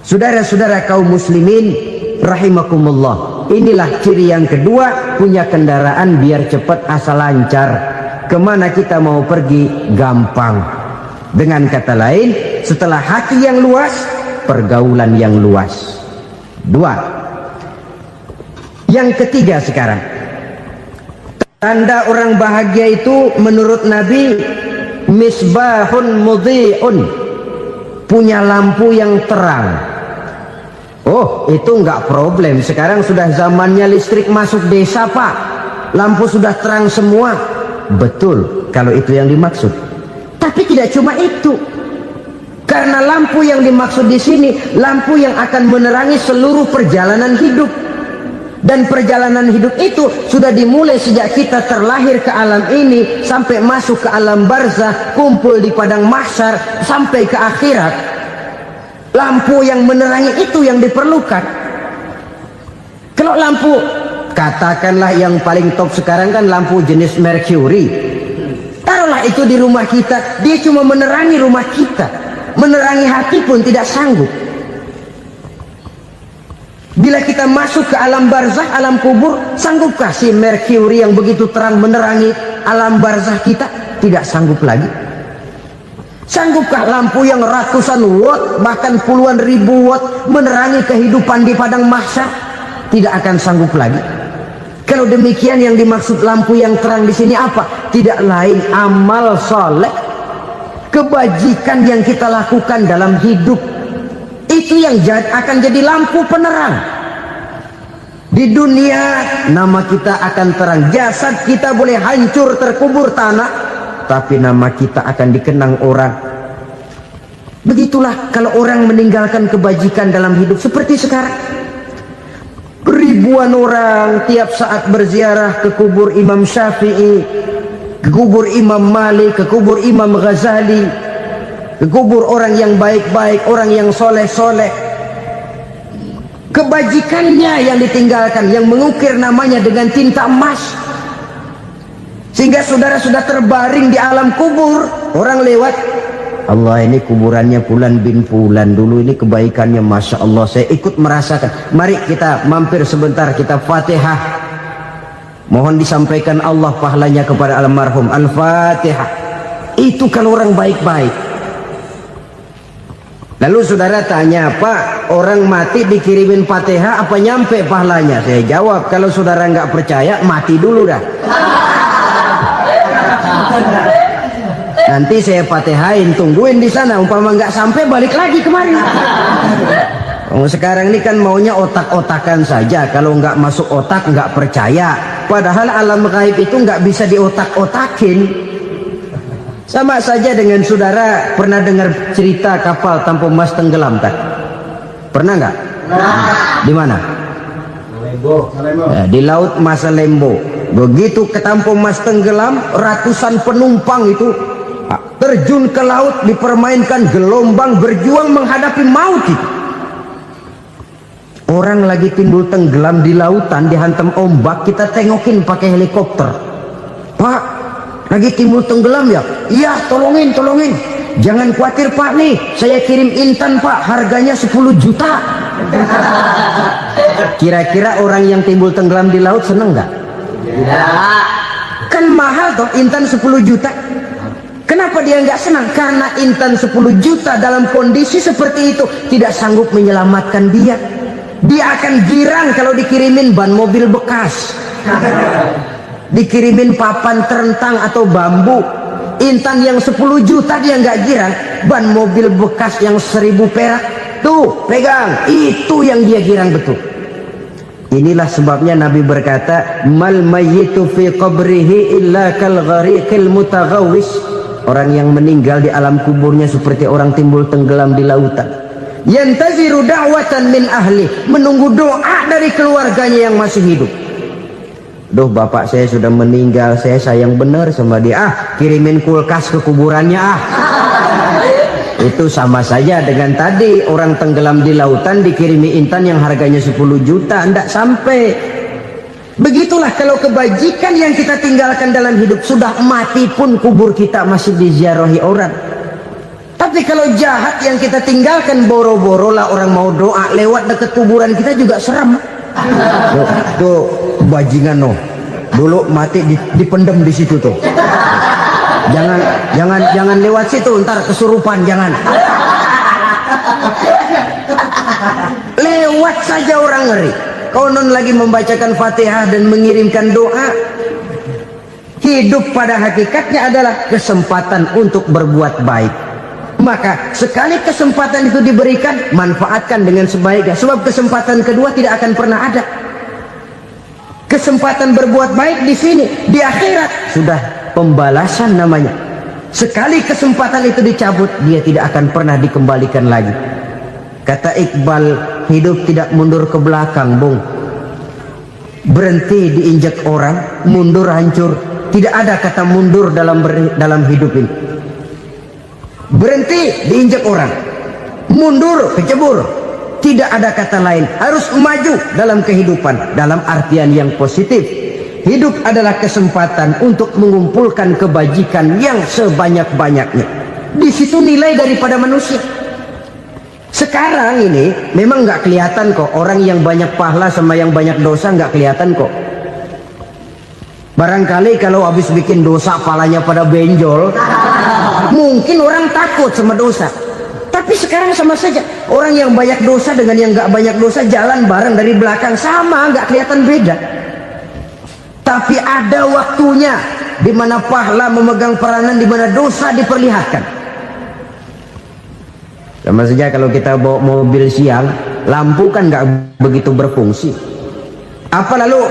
Saudara-saudara kaum muslimin rahimakumullah, inilah ciri yang kedua, punya kendaraan biar cepat asal lancar. Kemana kita mau pergi gampang. Dengan kata lain, setelah hati yang luas, pergaulan yang luas. Dua. Yang ketiga sekarang, tanda orang bahagia itu menurut Nabi, misbahun mudhi'un, punya lampu yang terang. Oh, itu enggak problem. Sekarang sudah zamannya listrik masuk desa, Pak. Lampu sudah terang semua. Betul, kalau itu yang dimaksud. Tapi tidak cuma itu. Karena lampu yang dimaksud di sini, lampu yang akan menerangi seluruh perjalanan hidup. Dan perjalanan hidup itu sudah dimulai sejak kita terlahir ke alam ini, sampai masuk ke alam barzah, kumpul di padang mahsyar, sampai ke akhirat. Lampu yang menerangi itu yang diperlukan. Kalau lampu, katakanlah yang paling top sekarang kan lampu jenis Mercury. Taruhlah itu di rumah kita, dia cuma menerangi rumah kita, menerangi hati pun tidak sanggup. Bila kita masuk ke alam barzah, alam kubur, sanggupkah si Mercury yang begitu terang menerangi alam barzah kita? Tidak sanggup lagi. Sanggupkah lampu yang ratusan watt, bahkan puluhan ribu watt menerangi kehidupan di padang mahsyar? Tidak akan sanggup lagi. Kalau demikian, yang dimaksud lampu yang terang di sini apa? Tidak lain amal soleh, kebajikan yang kita lakukan dalam hidup. Itu yang akan jadi lampu penerang. Di dunia nama kita akan terang, jasad kita boleh hancur terkubur tanah, tapi nama kita akan dikenang orang. Begitulah kalau orang meninggalkan kebajikan dalam hidup seperti sekarang. Ribuan orang tiap saat berziarah ke kubur Imam Syafi'i, ke kubur Imam Malik, ke kubur Imam Ghazali, ke kubur orang yang baik-baik, orang yang soleh-soleh. Kebajikannya yang ditinggalkan, yang mengukir namanya dengan tinta emas, sehingga saudara sudah terbaring di alam kubur. Orang lewat, Allah, ini kuburannya Fulan bin Fulan, dulu ini kebaikannya Masya Allah, saya ikut merasakan. Mari kita mampir sebentar, kita Fatihah, mohon disampaikan Allah pahalanya kepada almarhum. Al-Fatihah. Itu kalau orang baik-baik. Lalu saudara tanya, Pak, orang mati dikirimin Fatihah apa nyampe pahalanya? Saya jawab, kalau saudara nggak percaya, mati dulu dah. Nanti saya Fatihain, tungguin di sana. Umpama nggak sampai, balik lagi kemari. Sekarang ini kan maunya otak-otakan saja. Kalau nggak masuk otak, nggak percaya. Padahal alam gaib itu nggak bisa diotak-otakin. Sama saja dengan saudara pernah dengar cerita kapal Tampu Mas tenggelam kan? Pernah nggak? Di mana? Ya, di laut Masalembo. Begitu ke Tampu Mas tenggelam, ratusan penumpang itu terjun ke laut, dipermainkan gelombang, berjuang menghadapi maut itu. Orang lagi timbul tenggelam di lautan, dihantam ombak, kita tengokin pakai helikopter. Pak, lagi timbul tenggelam ya? Iya, tolongin. Jangan khawatir Pak, nih saya kirim intan Pak, harganya 10 juta. Kira-kira orang yang timbul tenggelam di laut seneng nggak? Tidak. Kan mahal toh intan 10 juta. Kenapa dia nggak senang? Karena intan 10 juta dalam kondisi seperti itu tidak sanggup menyelamatkan dia. Dia akan girang kalau dikirimin ban mobil bekas, dikirimin papan terentang atau bambu. Intan yang 10 juta dia nggak girang, ban mobil bekas yang 1000 perak tuh pegang, itu yang dia girang betul. Inilah sebabnya Nabi berkata, mal mayyitu fi qabrihi illa kal ghariqil mutaghawwis. Orang yang meninggal di alam kuburnya seperti orang timbul tenggelam di lautan. Yantaziru da'watan min ahli, menunggu doa dari keluarganya yang masih hidup. Duh, bapak saya sudah meninggal, saya sayang benar sama dia. Kirimin kulkas ke kuburannya Itu sama saja dengan tadi orang tenggelam di lautan dikirimi intan yang harganya 10 juta, tidak sampai. Begitulah kalau kebajikan yang kita tinggalkan dalam hidup, sudah mati pun kubur kita masih diziarahi orang. Tapi kalau jahat yang kita tinggalkan, boro-boro lah orang mau doa lewat dekat kuburan kita juga serem. Tuh bajingan no, dulu mati dipendem di situ tuh. Jangan lewat situ, ntar kesurupan, jangan. Lewat saja orang ngeri. Konon lagi membacakan Fatihah dan mengirimkan doa. Hidup pada hakikatnya adalah kesempatan untuk berbuat baik. Maka sekali kesempatan itu diberikan, manfaatkan dengan sebaiknya. Sebab kesempatan kedua tidak akan pernah ada. Kesempatan berbuat baik di sini, di akhirat sudah pembalasan namanya. Sekali kesempatan itu dicabut, dia tidak akan pernah dikembalikan lagi. Kata Iqbal, hidup tidak mundur ke belakang, Bung. Berhenti diinjak orang, mundur hancur. Tidak ada kata mundur dalam hidup ini. Berhenti diinjak orang, mundur kecebur. Tidak ada kata lain. Harus maju dalam kehidupan, dalam artian yang positif. Hidup adalah kesempatan untuk mengumpulkan kebajikan yang sebanyak-banyaknya. Di situ nilai daripada manusia. Sekarang ini memang nggak kelihatan kok, orang yang banyak pahala sama yang banyak dosa nggak kelihatan kok. Barangkali kalau habis bikin dosa palanya pada benjol, mungkin orang takut sama dosa. Tapi sekarang sama saja, orang yang banyak dosa dengan yang nggak banyak dosa jalan bareng dari belakang, sama, nggak kelihatan beda. Tapi ada waktunya di mana pahala memegang peranan, di mana dosa diperlihatkan. Sama saja kalau kita bawa mobil siang, lampu kan nggak begitu berfungsi. Apa lalu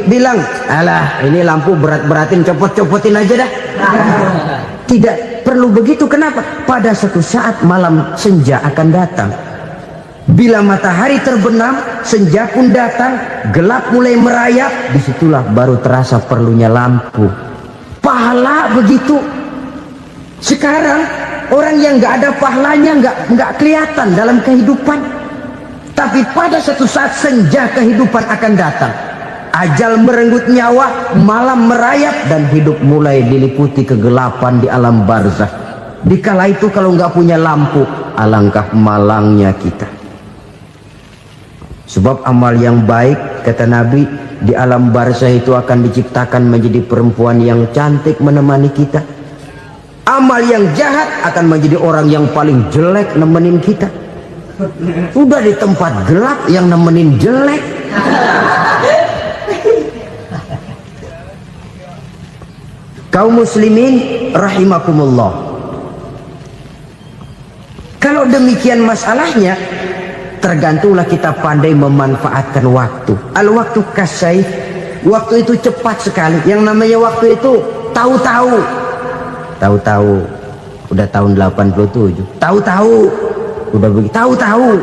bilang, alah ini lampu berat-beratin, copot-copotin aja dah. Tidak perlu begitu. Kenapa? Pada suatu saat malam senja akan datang. Bila matahari terbenam, senja pun datang, gelap mulai merayap, disitulah baru terasa perlunya lampu. Pahala begitu. Sekarang orang yang nggak ada pahalanya nggak kelihatan dalam kehidupan. Tapi pada suatu saat senja kehidupan akan datang. Ajal merenggut nyawa, malam merayap, dan hidup mulai diliputi kegelapan di alam barzakh. Dikala itu kalau nggak punya lampu, alangkah malangnya kita. Sebab amal yang baik, kata Nabi, di alam barzakh itu akan diciptakan menjadi perempuan yang cantik menemani kita. Amal yang jahat akan menjadi orang yang paling jelek nemenin kita. Udah di tempat gelap yang nemenin jelek. Kaum muslimin rahimakumullah. Kalau demikian masalahnya, tergantunglah kita pandai memanfaatkan waktu. Al-waktu kasayf, waktu itu cepat sekali. Yang namanya waktu itu tahu-tahu. Tahu-tahu udah tahun 87. Tahu-tahu udah begitu. Tahu-tahu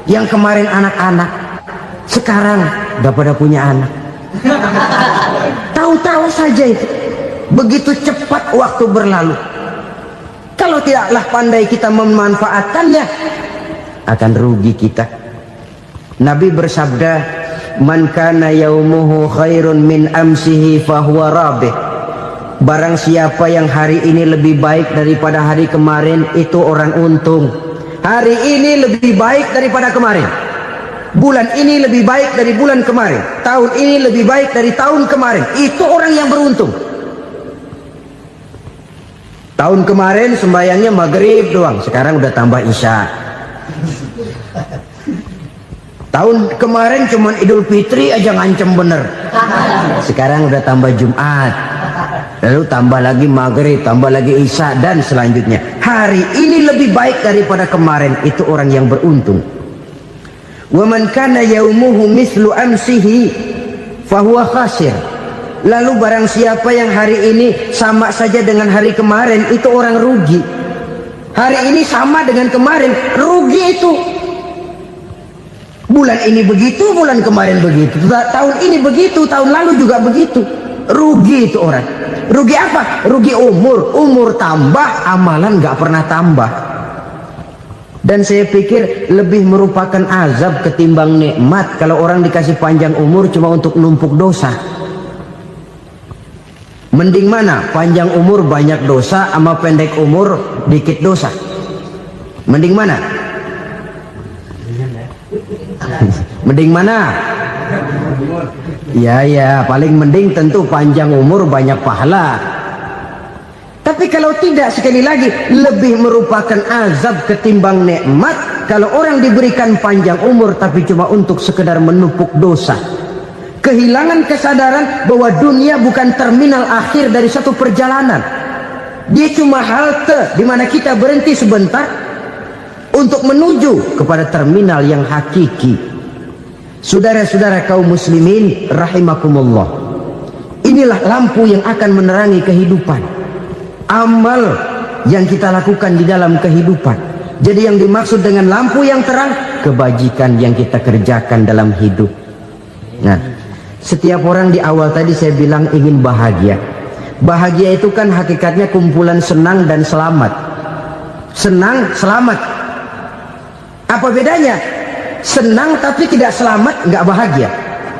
yang kemarin anak-anak, sekarang udah pada punya anak. Tahu-tahu saja itu. Begitu cepat waktu berlalu. Kalau tidaklah pandai kita memanfaatkannya, akan rugi kita. Nabi bersabda, man kana yaumuhu khairun min amsihi fahuwa rabih. Barang siapa yang hari ini lebih baik daripada hari kemarin, itu orang untung. Hari ini lebih baik daripada kemarin, bulan ini lebih baik dari bulan kemarin, tahun ini lebih baik dari tahun kemarin, itu orang yang beruntung. Tahun kemarin sembahyangnya maghrib doang, sekarang udah tambah isya. Tahun kemarin cuman Idul Fitri aja ngancem bener, sekarang udah tambah Jumat, lalu tambah lagi maghrib, tambah lagi isya, dan selanjutnya. Hari ini lebih baik daripada kemarin, itu orang yang beruntung. Wa man kana yaumuhu mislu amsihi fahuwa khasir. Lalu barang siapa yang hari ini sama saja dengan hari kemarin, itu orang rugi. Hari ini sama dengan kemarin, rugi itu. Bulan ini begitu, bulan kemarin begitu, tahun ini begitu, tahun lalu juga begitu. Rugi itu orang. Rugi apa? Rugi umur. Umur tambah, amalan gak pernah tambah. Dan saya pikir lebih merupakan azab ketimbang nikmat kalau orang dikasih panjang umur cuma untuk numpuk dosa. Mending mana? Panjang umur banyak dosa sama pendek umur dikit dosa? Mending mana? Mending mana? Ya, paling mending tentu panjang umur banyak pahala. Tapi kalau tidak, sekali lagi, lebih merupakan azab ketimbang nikmat kalau orang diberikan panjang umur tapi cuma untuk sekedar menumpuk dosa. Kehilangan kesadaran bahwa dunia bukan terminal akhir dari satu perjalanan. Dia cuma halte di mana kita berhenti sebentar untuk menuju kepada terminal yang hakiki. Saudara-saudara kaum muslimin rahimakumullah, inilah lampu yang akan menerangi kehidupan, amal yang kita lakukan di dalam kehidupan. Jadi yang dimaksud dengan lampu yang terang, kebajikan yang kita kerjakan dalam hidup. Nah, setiap orang di awal tadi saya bilang ingin bahagia. Bahagia itu kan hakikatnya kumpulan senang dan selamat. Senang, selamat. Apa bedanya? Senang tapi tidak selamat, nggak bahagia.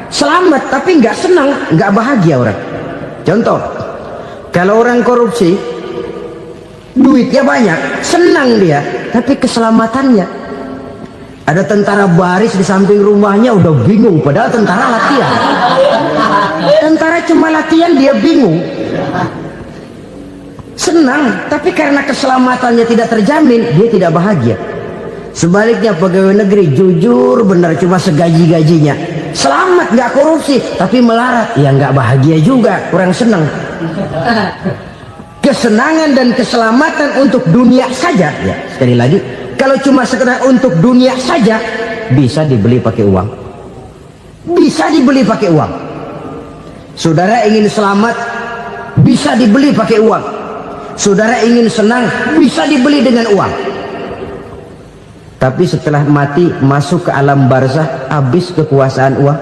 Selamat tapi nggak senang, nggak bahagia orang. Contoh, kalau orang korupsi, duitnya banyak, senang dia, tapi keselamatannya. Ada tentara baris di samping rumahnya udah bingung, padahal tentara latihan. Tentara cuma latihan, dia bingung. Senang, tapi karena keselamatannya tidak terjamin, dia tidak bahagia. Sebaliknya pegawai negeri jujur benar, cuma segaji-gajinya, selamat nggak korupsi tapi melarat, ya nggak bahagia juga, kurang senang. Kesenangan dan keselamatan untuk dunia saja, ya sekali lagi, kalau cuma sekedar untuk dunia saja, bisa dibeli pakai uang, bisa dibeli pakai uang. Saudara ingin selamat, bisa dibeli pakai uang. Saudara ingin senang, bisa dibeli dengan uang. Tapi setelah mati masuk ke alam barzah, habis kekuasaan uang.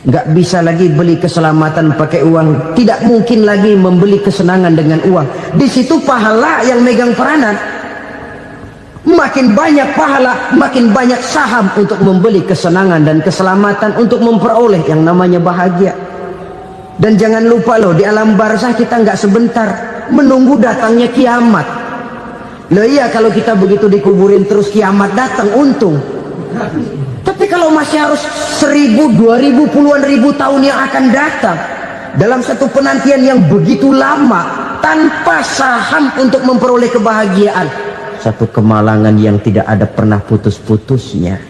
Nggak bisa lagi beli keselamatan pakai uang, tidak mungkin lagi membeli kesenangan dengan uang. Di situ pahala yang megang peranan. Makin banyak pahala, makin banyak saham untuk membeli kesenangan dan keselamatan, untuk memperoleh yang namanya bahagia. Dan jangan lupa loh, di alam barzah kita nggak sebentar, menunggu datangnya kiamat. Loh iya, kalau kita begitu dikuburin terus kiamat datang, untung. Tapi kalau masih harus 1000, 2000, puluhan ribu tahun yang akan datang, dalam satu penantian yang begitu lama, tanpa saham untuk memperoleh kebahagiaan, satu kemalangan yang tidak ada pernah putus-putusnya.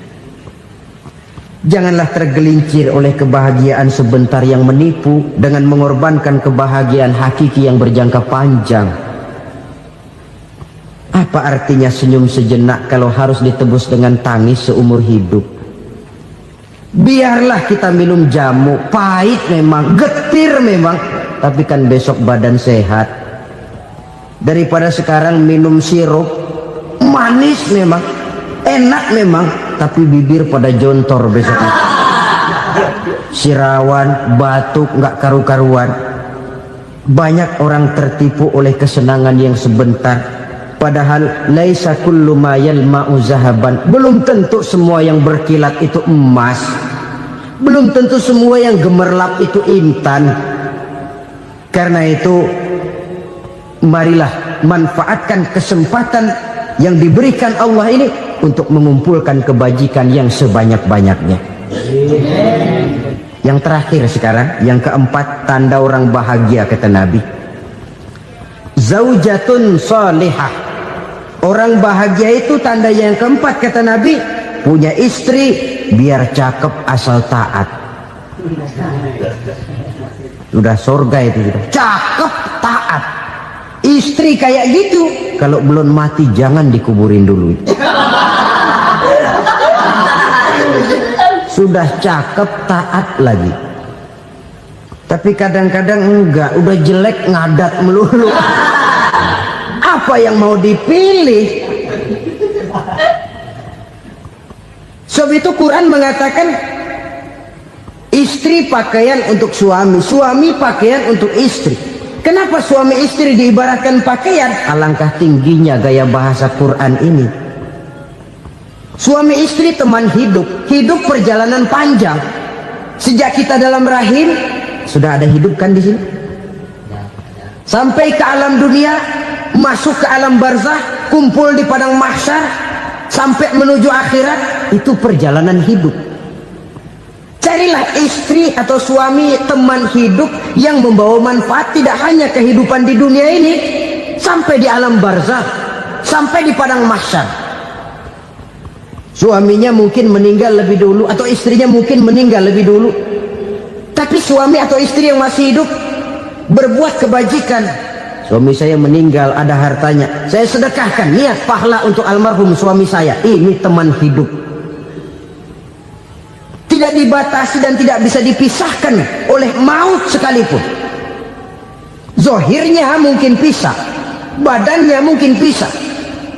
Janganlah tergelincir oleh kebahagiaan sebentar yang menipu dengan mengorbankan kebahagiaan hakiki yang berjangka panjang. Apa artinya senyum sejenak kalau harus ditebus dengan tangis seumur hidup? Biarlah kita minum jamu, pahit memang, getir memang, tapi kan besok badan sehat. Daripada sekarang minum sirup, manis memang, enak memang, tapi bibir pada jontor besoknya. Sirawan, batuk, nggak karu-karuan. Banyak orang tertipu oleh kesenangan yang sebentar, padahal laisa kullu ma yalma'u zahaban. Belum tentu semua yang berkilat itu emas, belum tentu semua yang gemerlap itu intan. Karena itu marilah manfaatkan kesempatan yang diberikan Allah ini untuk mengumpulkan kebajikan yang sebanyak-banyaknya. Yang terakhir sekarang, yang keempat, tanda orang bahagia kata Nabi. Zaujatun salihah. Orang bahagia itu tanda yang keempat kata Nabi, punya istri biar cakep asal taat. Sudah surga itu sudah. Cakep taat. Istri kayak gitu, kalau belum mati jangan dikuburin dulu. Sudah cakep taat lagi, tapi kadang-kadang enggak, udah jelek ngadat melulu. Apa yang mau dipilih? Sebab itu Quran mengatakan istri pakaian untuk suami, suami pakaian untuk istri. Kenapa suami istri diibaratkan pakaian? Alangkah tingginya gaya bahasa Quran ini. Suami istri teman hidup, hidup perjalanan panjang. Sejak kita dalam rahim sudah ada hidup kan di sini. Sampai ke alam dunia, masuk ke alam barzah, kumpul di padang mahsyar, sampai menuju akhirat, itu perjalanan hidup. Carilah istri atau suami teman hidup yang membawa manfaat tidak hanya kehidupan di dunia ini, sampai di alam barzah, sampai di padang mahsyar. Suaminya mungkin meninggal lebih dulu, atau istrinya mungkin meninggal lebih dulu, tapi suami atau istri yang masih hidup berbuat kebajikan. Suami saya meninggal, ada hartanya, saya sedekahkan, niat pahala untuk almarhum suami saya. Ini teman hidup, tidak dibatasi dan tidak bisa dipisahkan oleh maut sekalipun. Zohirnya mungkin pisah, badannya mungkin pisah,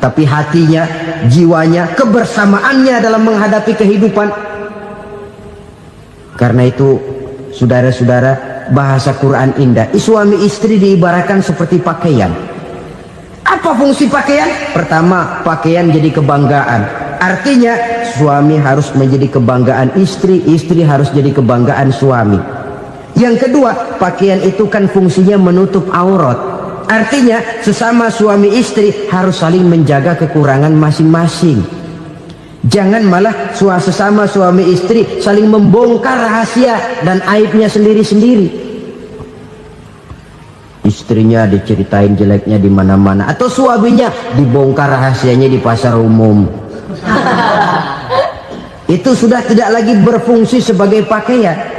tapi hatinya, jiwanya, kebersamaannya dalam menghadapi kehidupan. Karena itu saudara-saudara, bahasa Quran indah. Suami istri diibaratkan seperti pakaian. Apa fungsi pakaian? Pertama, pakaian jadi kebanggaan. Artinya suami harus menjadi kebanggaan istri, istri harus jadi kebanggaan suami. Yang kedua, pakaian itu kan fungsinya menutup aurat. Artinya sesama suami istri harus saling menjaga kekurangan masing-masing. Jangan malah sesama suami istri saling membongkar rahasia dan aibnya sendiri-sendiri. Istrinya diceritain jeleknya di mana-mana, atau suaminya dibongkar rahasianya di pasar umum. Itu sudah tidak lagi berfungsi sebagai pakaian.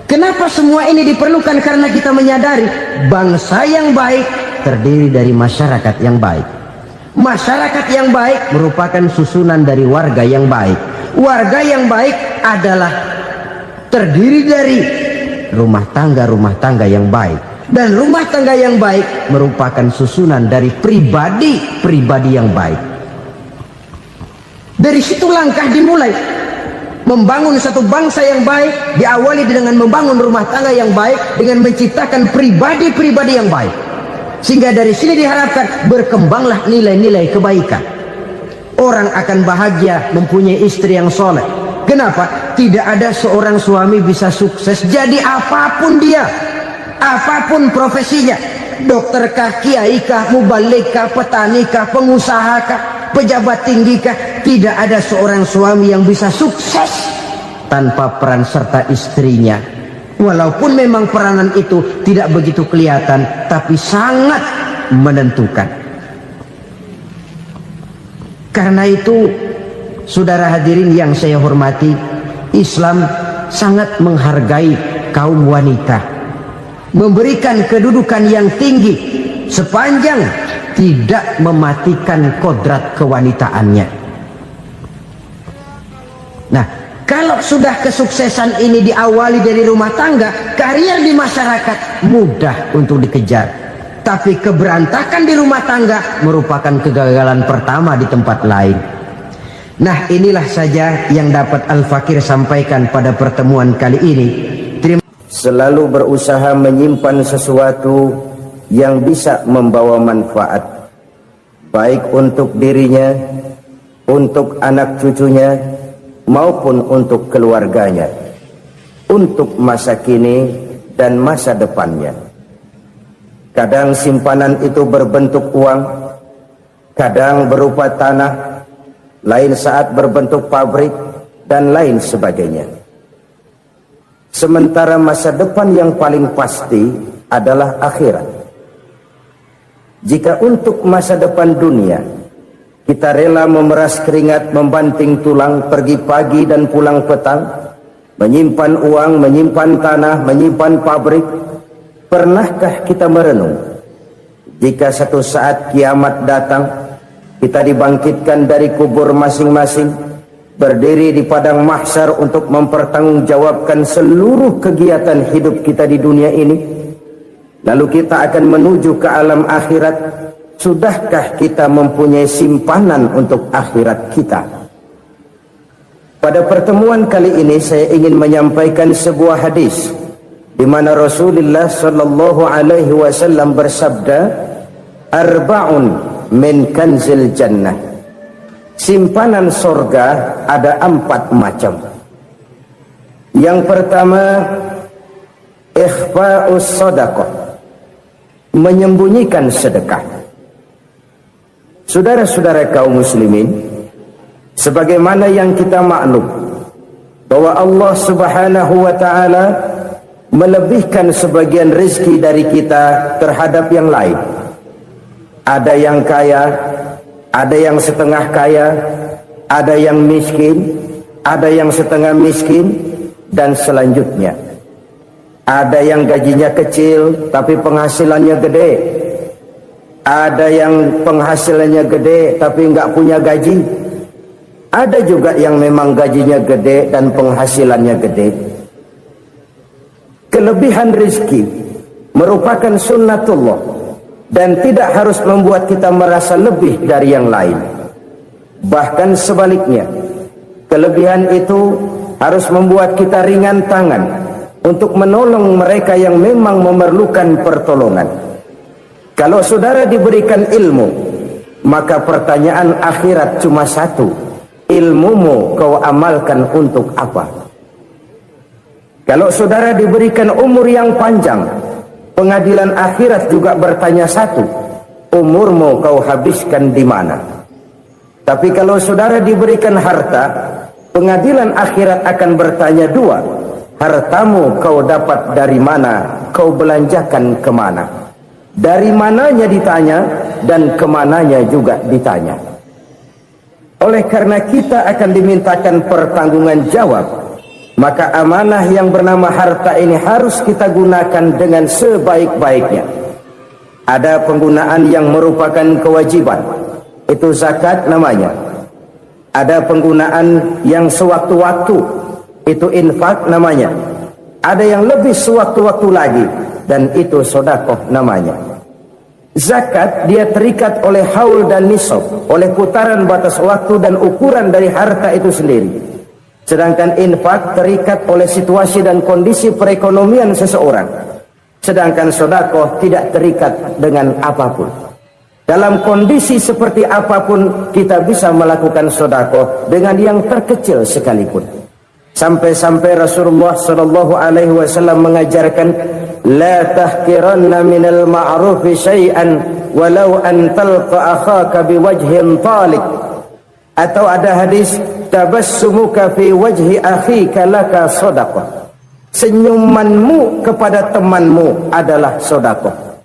Kenapa semua ini diperlukan? Karena kita menyadari bangsa yang baik terdiri dari masyarakat yang baik. Masyarakat yang baik merupakan susunan dari warga yang baik. Warga yang baik adalah terdiri dari rumah tangga yang baik. Dan rumah tangga yang baik merupakan susunan dari pribadi yang baik. Dari situ langkah dimulai. Membangun satu bangsa yang baik diawali dengan membangun rumah tangga yang baik, dengan menciptakan pribadi-pribadi yang baik. Sehingga dari sini diharapkan berkembanglah nilai-nilai kebaikan. Orang akan bahagia mempunyai istri yang soleh. Kenapa? Tidak ada seorang suami bisa sukses jadi apapun dia, apapun profesinya. Dokterkah, kiaikah, mubalikah, petanikah, pengusahakah, pejabat tinggikah, tidak ada seorang suami yang bisa sukses tanpa peran serta istrinya. Walaupun memang peranan itu tidak begitu kelihatan, tapi sangat menentukan. Karena itu, saudara hadirin yang saya hormati, Islam sangat menghargai kaum wanita, memberikan kedudukan yang tinggi sepanjang tidak mematikan kodrat kewanitaannya. Nah, kalau sudah kesuksesan ini diawali dari rumah tangga, karier di masyarakat mudah untuk dikejar. Tapi keberantakan di rumah tangga merupakan kegagalan pertama di tempat lain. Nah, inilah saja yang dapat Al-Fakir sampaikan pada pertemuan kali ini. selalu berusaha menyimpan sesuatu yang bisa membawa manfaat, baik untuk dirinya, untuk anak cucunya, maupun untuk keluarganya, untuk masa kini dan masa depannya. Kadang simpanan itu berbentuk uang, kadang berupa tanah, lain saat berbentuk pabrik, dan lain sebagainya. Sementara masa depan yang paling pasti adalah akhirat. Jika untuk masa depan dunia kita rela memeras keringat, membanting tulang, pergi pagi dan pulang petang, menyimpan uang, menyimpan tanah, menyimpan pabrik, pernahkah kita merenung jika satu saat kiamat datang, kita dibangkitkan dari kubur masing-masing, berdiri di padang mahsyar untuk mempertanggungjawabkan seluruh kegiatan hidup kita di dunia ini, lalu kita akan menuju ke alam akhirat. Sudahkah kita mempunyai simpanan untuk akhirat kita? Pada pertemuan kali ini saya ingin menyampaikan sebuah hadis di mana Rasulullah sallallahu alaihi wasallam bersabda, "Arba'un min kanzil jannah." Simpanan sorga ada 4 macam. Yang pertama, ikhfa'us sadaqah, menyembunyikan sedekah. Saudara-saudara kaum muslimin, sebagaimana yang kita maklum bahwa Allah Subhanahu wa taala melebihkan sebagian rezeki dari kita terhadap yang lain. Ada yang kaya, ada yang setengah kaya, ada yang miskin, ada yang setengah miskin, dan selanjutnya. Ada yang gajinya kecil tapi penghasilannya gede. Ada yang penghasilannya gede tapi nggak punya gaji. Ada juga yang memang gajinya gede dan penghasilannya gede. Kelebihan rezeki merupakan sunnatullah dan tidak harus membuat kita merasa lebih dari yang lain. Bahkan sebaliknya, kelebihan itu harus membuat kita ringan tangan untuk menolong mereka yang memang memerlukan pertolongan. Kalau saudara diberikan ilmu, maka pertanyaan akhirat cuma satu: ilmumu kau amalkan untuk apa? Kalau saudara diberikan umur yang panjang, pengadilan akhirat juga bertanya satu: umurmu kau habiskan di mana? Tapi kalau saudara diberikan harta, pengadilan akhirat akan bertanya dua: hartamu kau dapat dari mana? Kau belanjakan kemana? Dari mananya ditanya, dan kemananya juga ditanya. Oleh karena kita akan dimintakan pertanggungan jawab, maka amanah yang bernama harta ini harus kita gunakan dengan sebaik-baiknya. Ada penggunaan yang merupakan kewajiban, itu zakat namanya. Ada penggunaan yang sewaktu-waktu, itu infak namanya. Ada yang lebih sewaktu-waktu lagi, dan itu sedekah namanya. Zakat dia terikat oleh haul dan nisab, oleh putaran batas waktu dan ukuran dari harta itu sendiri. Sedangkan infak terikat oleh situasi dan kondisi perekonomian seseorang. Sedangkan sedekah tidak terikat dengan apapun. Dalam kondisi seperti apapun kita bisa melakukan sedekah dengan yang terkecil sekalipun. Sampai-sampai Rasulullah sallallahu alaihi wasallam mengajarkan, la tahqiranna minal ma'rufi syai'an walau an talqa akhaka biwajhin talik. Atau ada hadis, tabassumuka fi wajhi akhika laka shadaqah. Senyumanmu kepada temanmu adalah sedekah.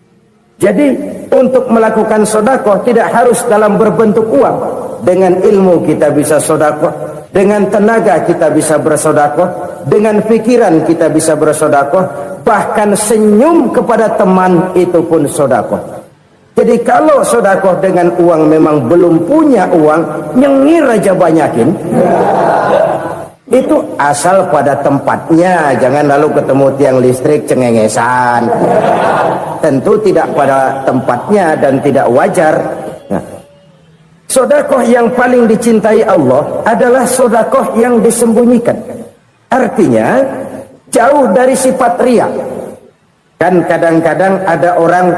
Jadi untuk melakukan sedekah tidak harus dalam berbentuk uang. Dengan ilmu kita bisa sedekah, dengan tenaga kita bisa bersedekah, dengan pikiran kita bisa bersedekah, bahkan senyum kepada teman itu pun sedekah. Jadi kalau sedekah dengan uang memang belum punya uang, nyengir aja banyakin. Itu asal pada tempatnya, jangan lalu ketemu tiang listrik cengengesan. Tentu tidak pada tempatnya dan tidak wajar. Nah, sedekah yang paling dicintai Allah adalah sedekah yang disembunyikan. Artinya, jauh dari sifat riya. Kan kadang-kadang ada orang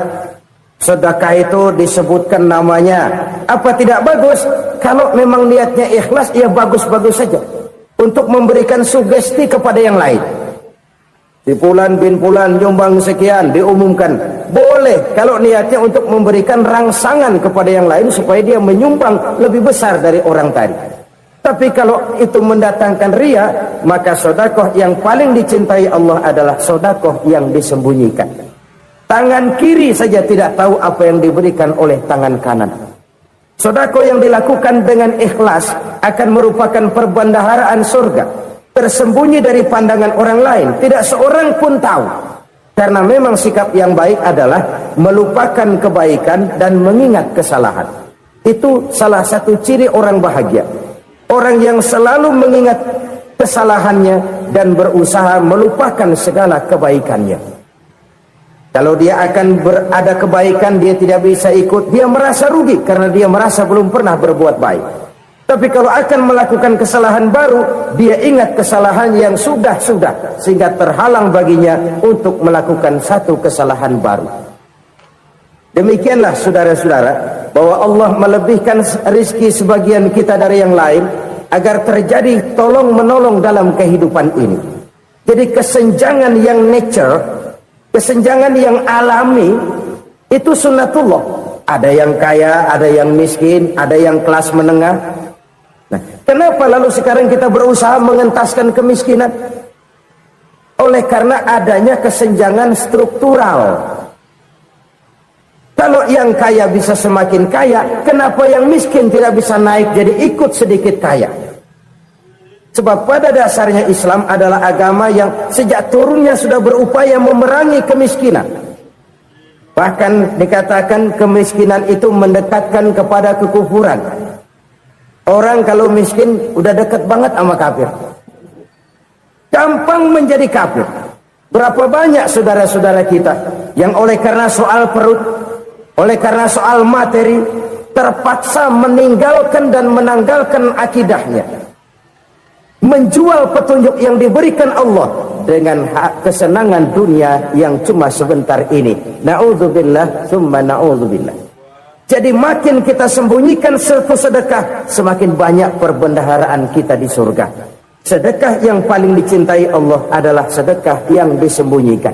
sedekah itu disebutkan namanya, apa tidak bagus? Kalau memang niatnya ikhlas, ya bagus-bagus saja untuk memberikan sugesti kepada yang lain. Si Fulan bin Fulan nyumbang sekian, diumumkan. Boleh kalau niatnya untuk memberikan rangsangan kepada yang lain supaya dia menyumbang lebih besar dari orang tadi. Tapi kalau itu mendatangkan riya, maka sedekah yang paling dicintai Allah adalah sedekah yang disembunyikan. Tangan kiri saja tidak tahu apa yang diberikan oleh tangan kanan. Sedekah yang dilakukan dengan ikhlas akan merupakan perbendaharaan surga, tersembunyi dari pandangan orang lain, tidak seorang pun tahu. Karena memang sikap yang baik adalah melupakan kebaikan dan mengingat kesalahan. Itu salah satu ciri orang bahagia. Orang yang selalu mengingat kesalahannya dan berusaha melupakan segala kebaikannya. Kalau dia akan berada kebaikan, dia tidak bisa ikut, dia merasa rugi karena dia merasa belum pernah berbuat baik. Tapi kalau akan melakukan kesalahan baru, dia ingat kesalahan yang sudah-sudah, sehingga terhalang baginya untuk melakukan satu kesalahan baru. Demikianlah saudara-saudara, bahwa Allah melebihkan rizki sebagian kita dari yang lain, agar terjadi tolong-menolong dalam kehidupan ini. Jadi kesenjangan yang nature, kesenjangan yang alami, itu sunnatullah. Ada yang kaya, ada yang miskin, ada yang kelas menengah. Nah, kenapa lalu sekarang kita berusaha mengentaskan kemiskinan? Oleh karena adanya kesenjangan struktural. Kalau yang kaya bisa semakin kaya, kenapa yang miskin tidak bisa naik jadi ikut sedikit kaya? Sebab pada dasarnya Islam adalah agama yang sejak turunnya sudah berupaya memerangi kemiskinan. Bahkan dikatakan kemiskinan itu mendekatkan kepada kekufuran. Orang kalau miskin udah dekat banget sama kafir. Gampang menjadi kafir. Berapa banyak saudara-saudara kita yang oleh karena soal perut, oleh karena soal materi, terpaksa meninggalkan dan menanggalkan akidahnya, menjual petunjuk yang diberikan Allah dengan kesenangan dunia yang cuma sebentar ini. Na'udzubillah summa na'udzubillah. Jadi makin kita sembunyikan satu sedekah, semakin banyak perbendaharaan kita di surga. Sedekah yang paling dicintai Allah adalah sedekah yang disembunyikan.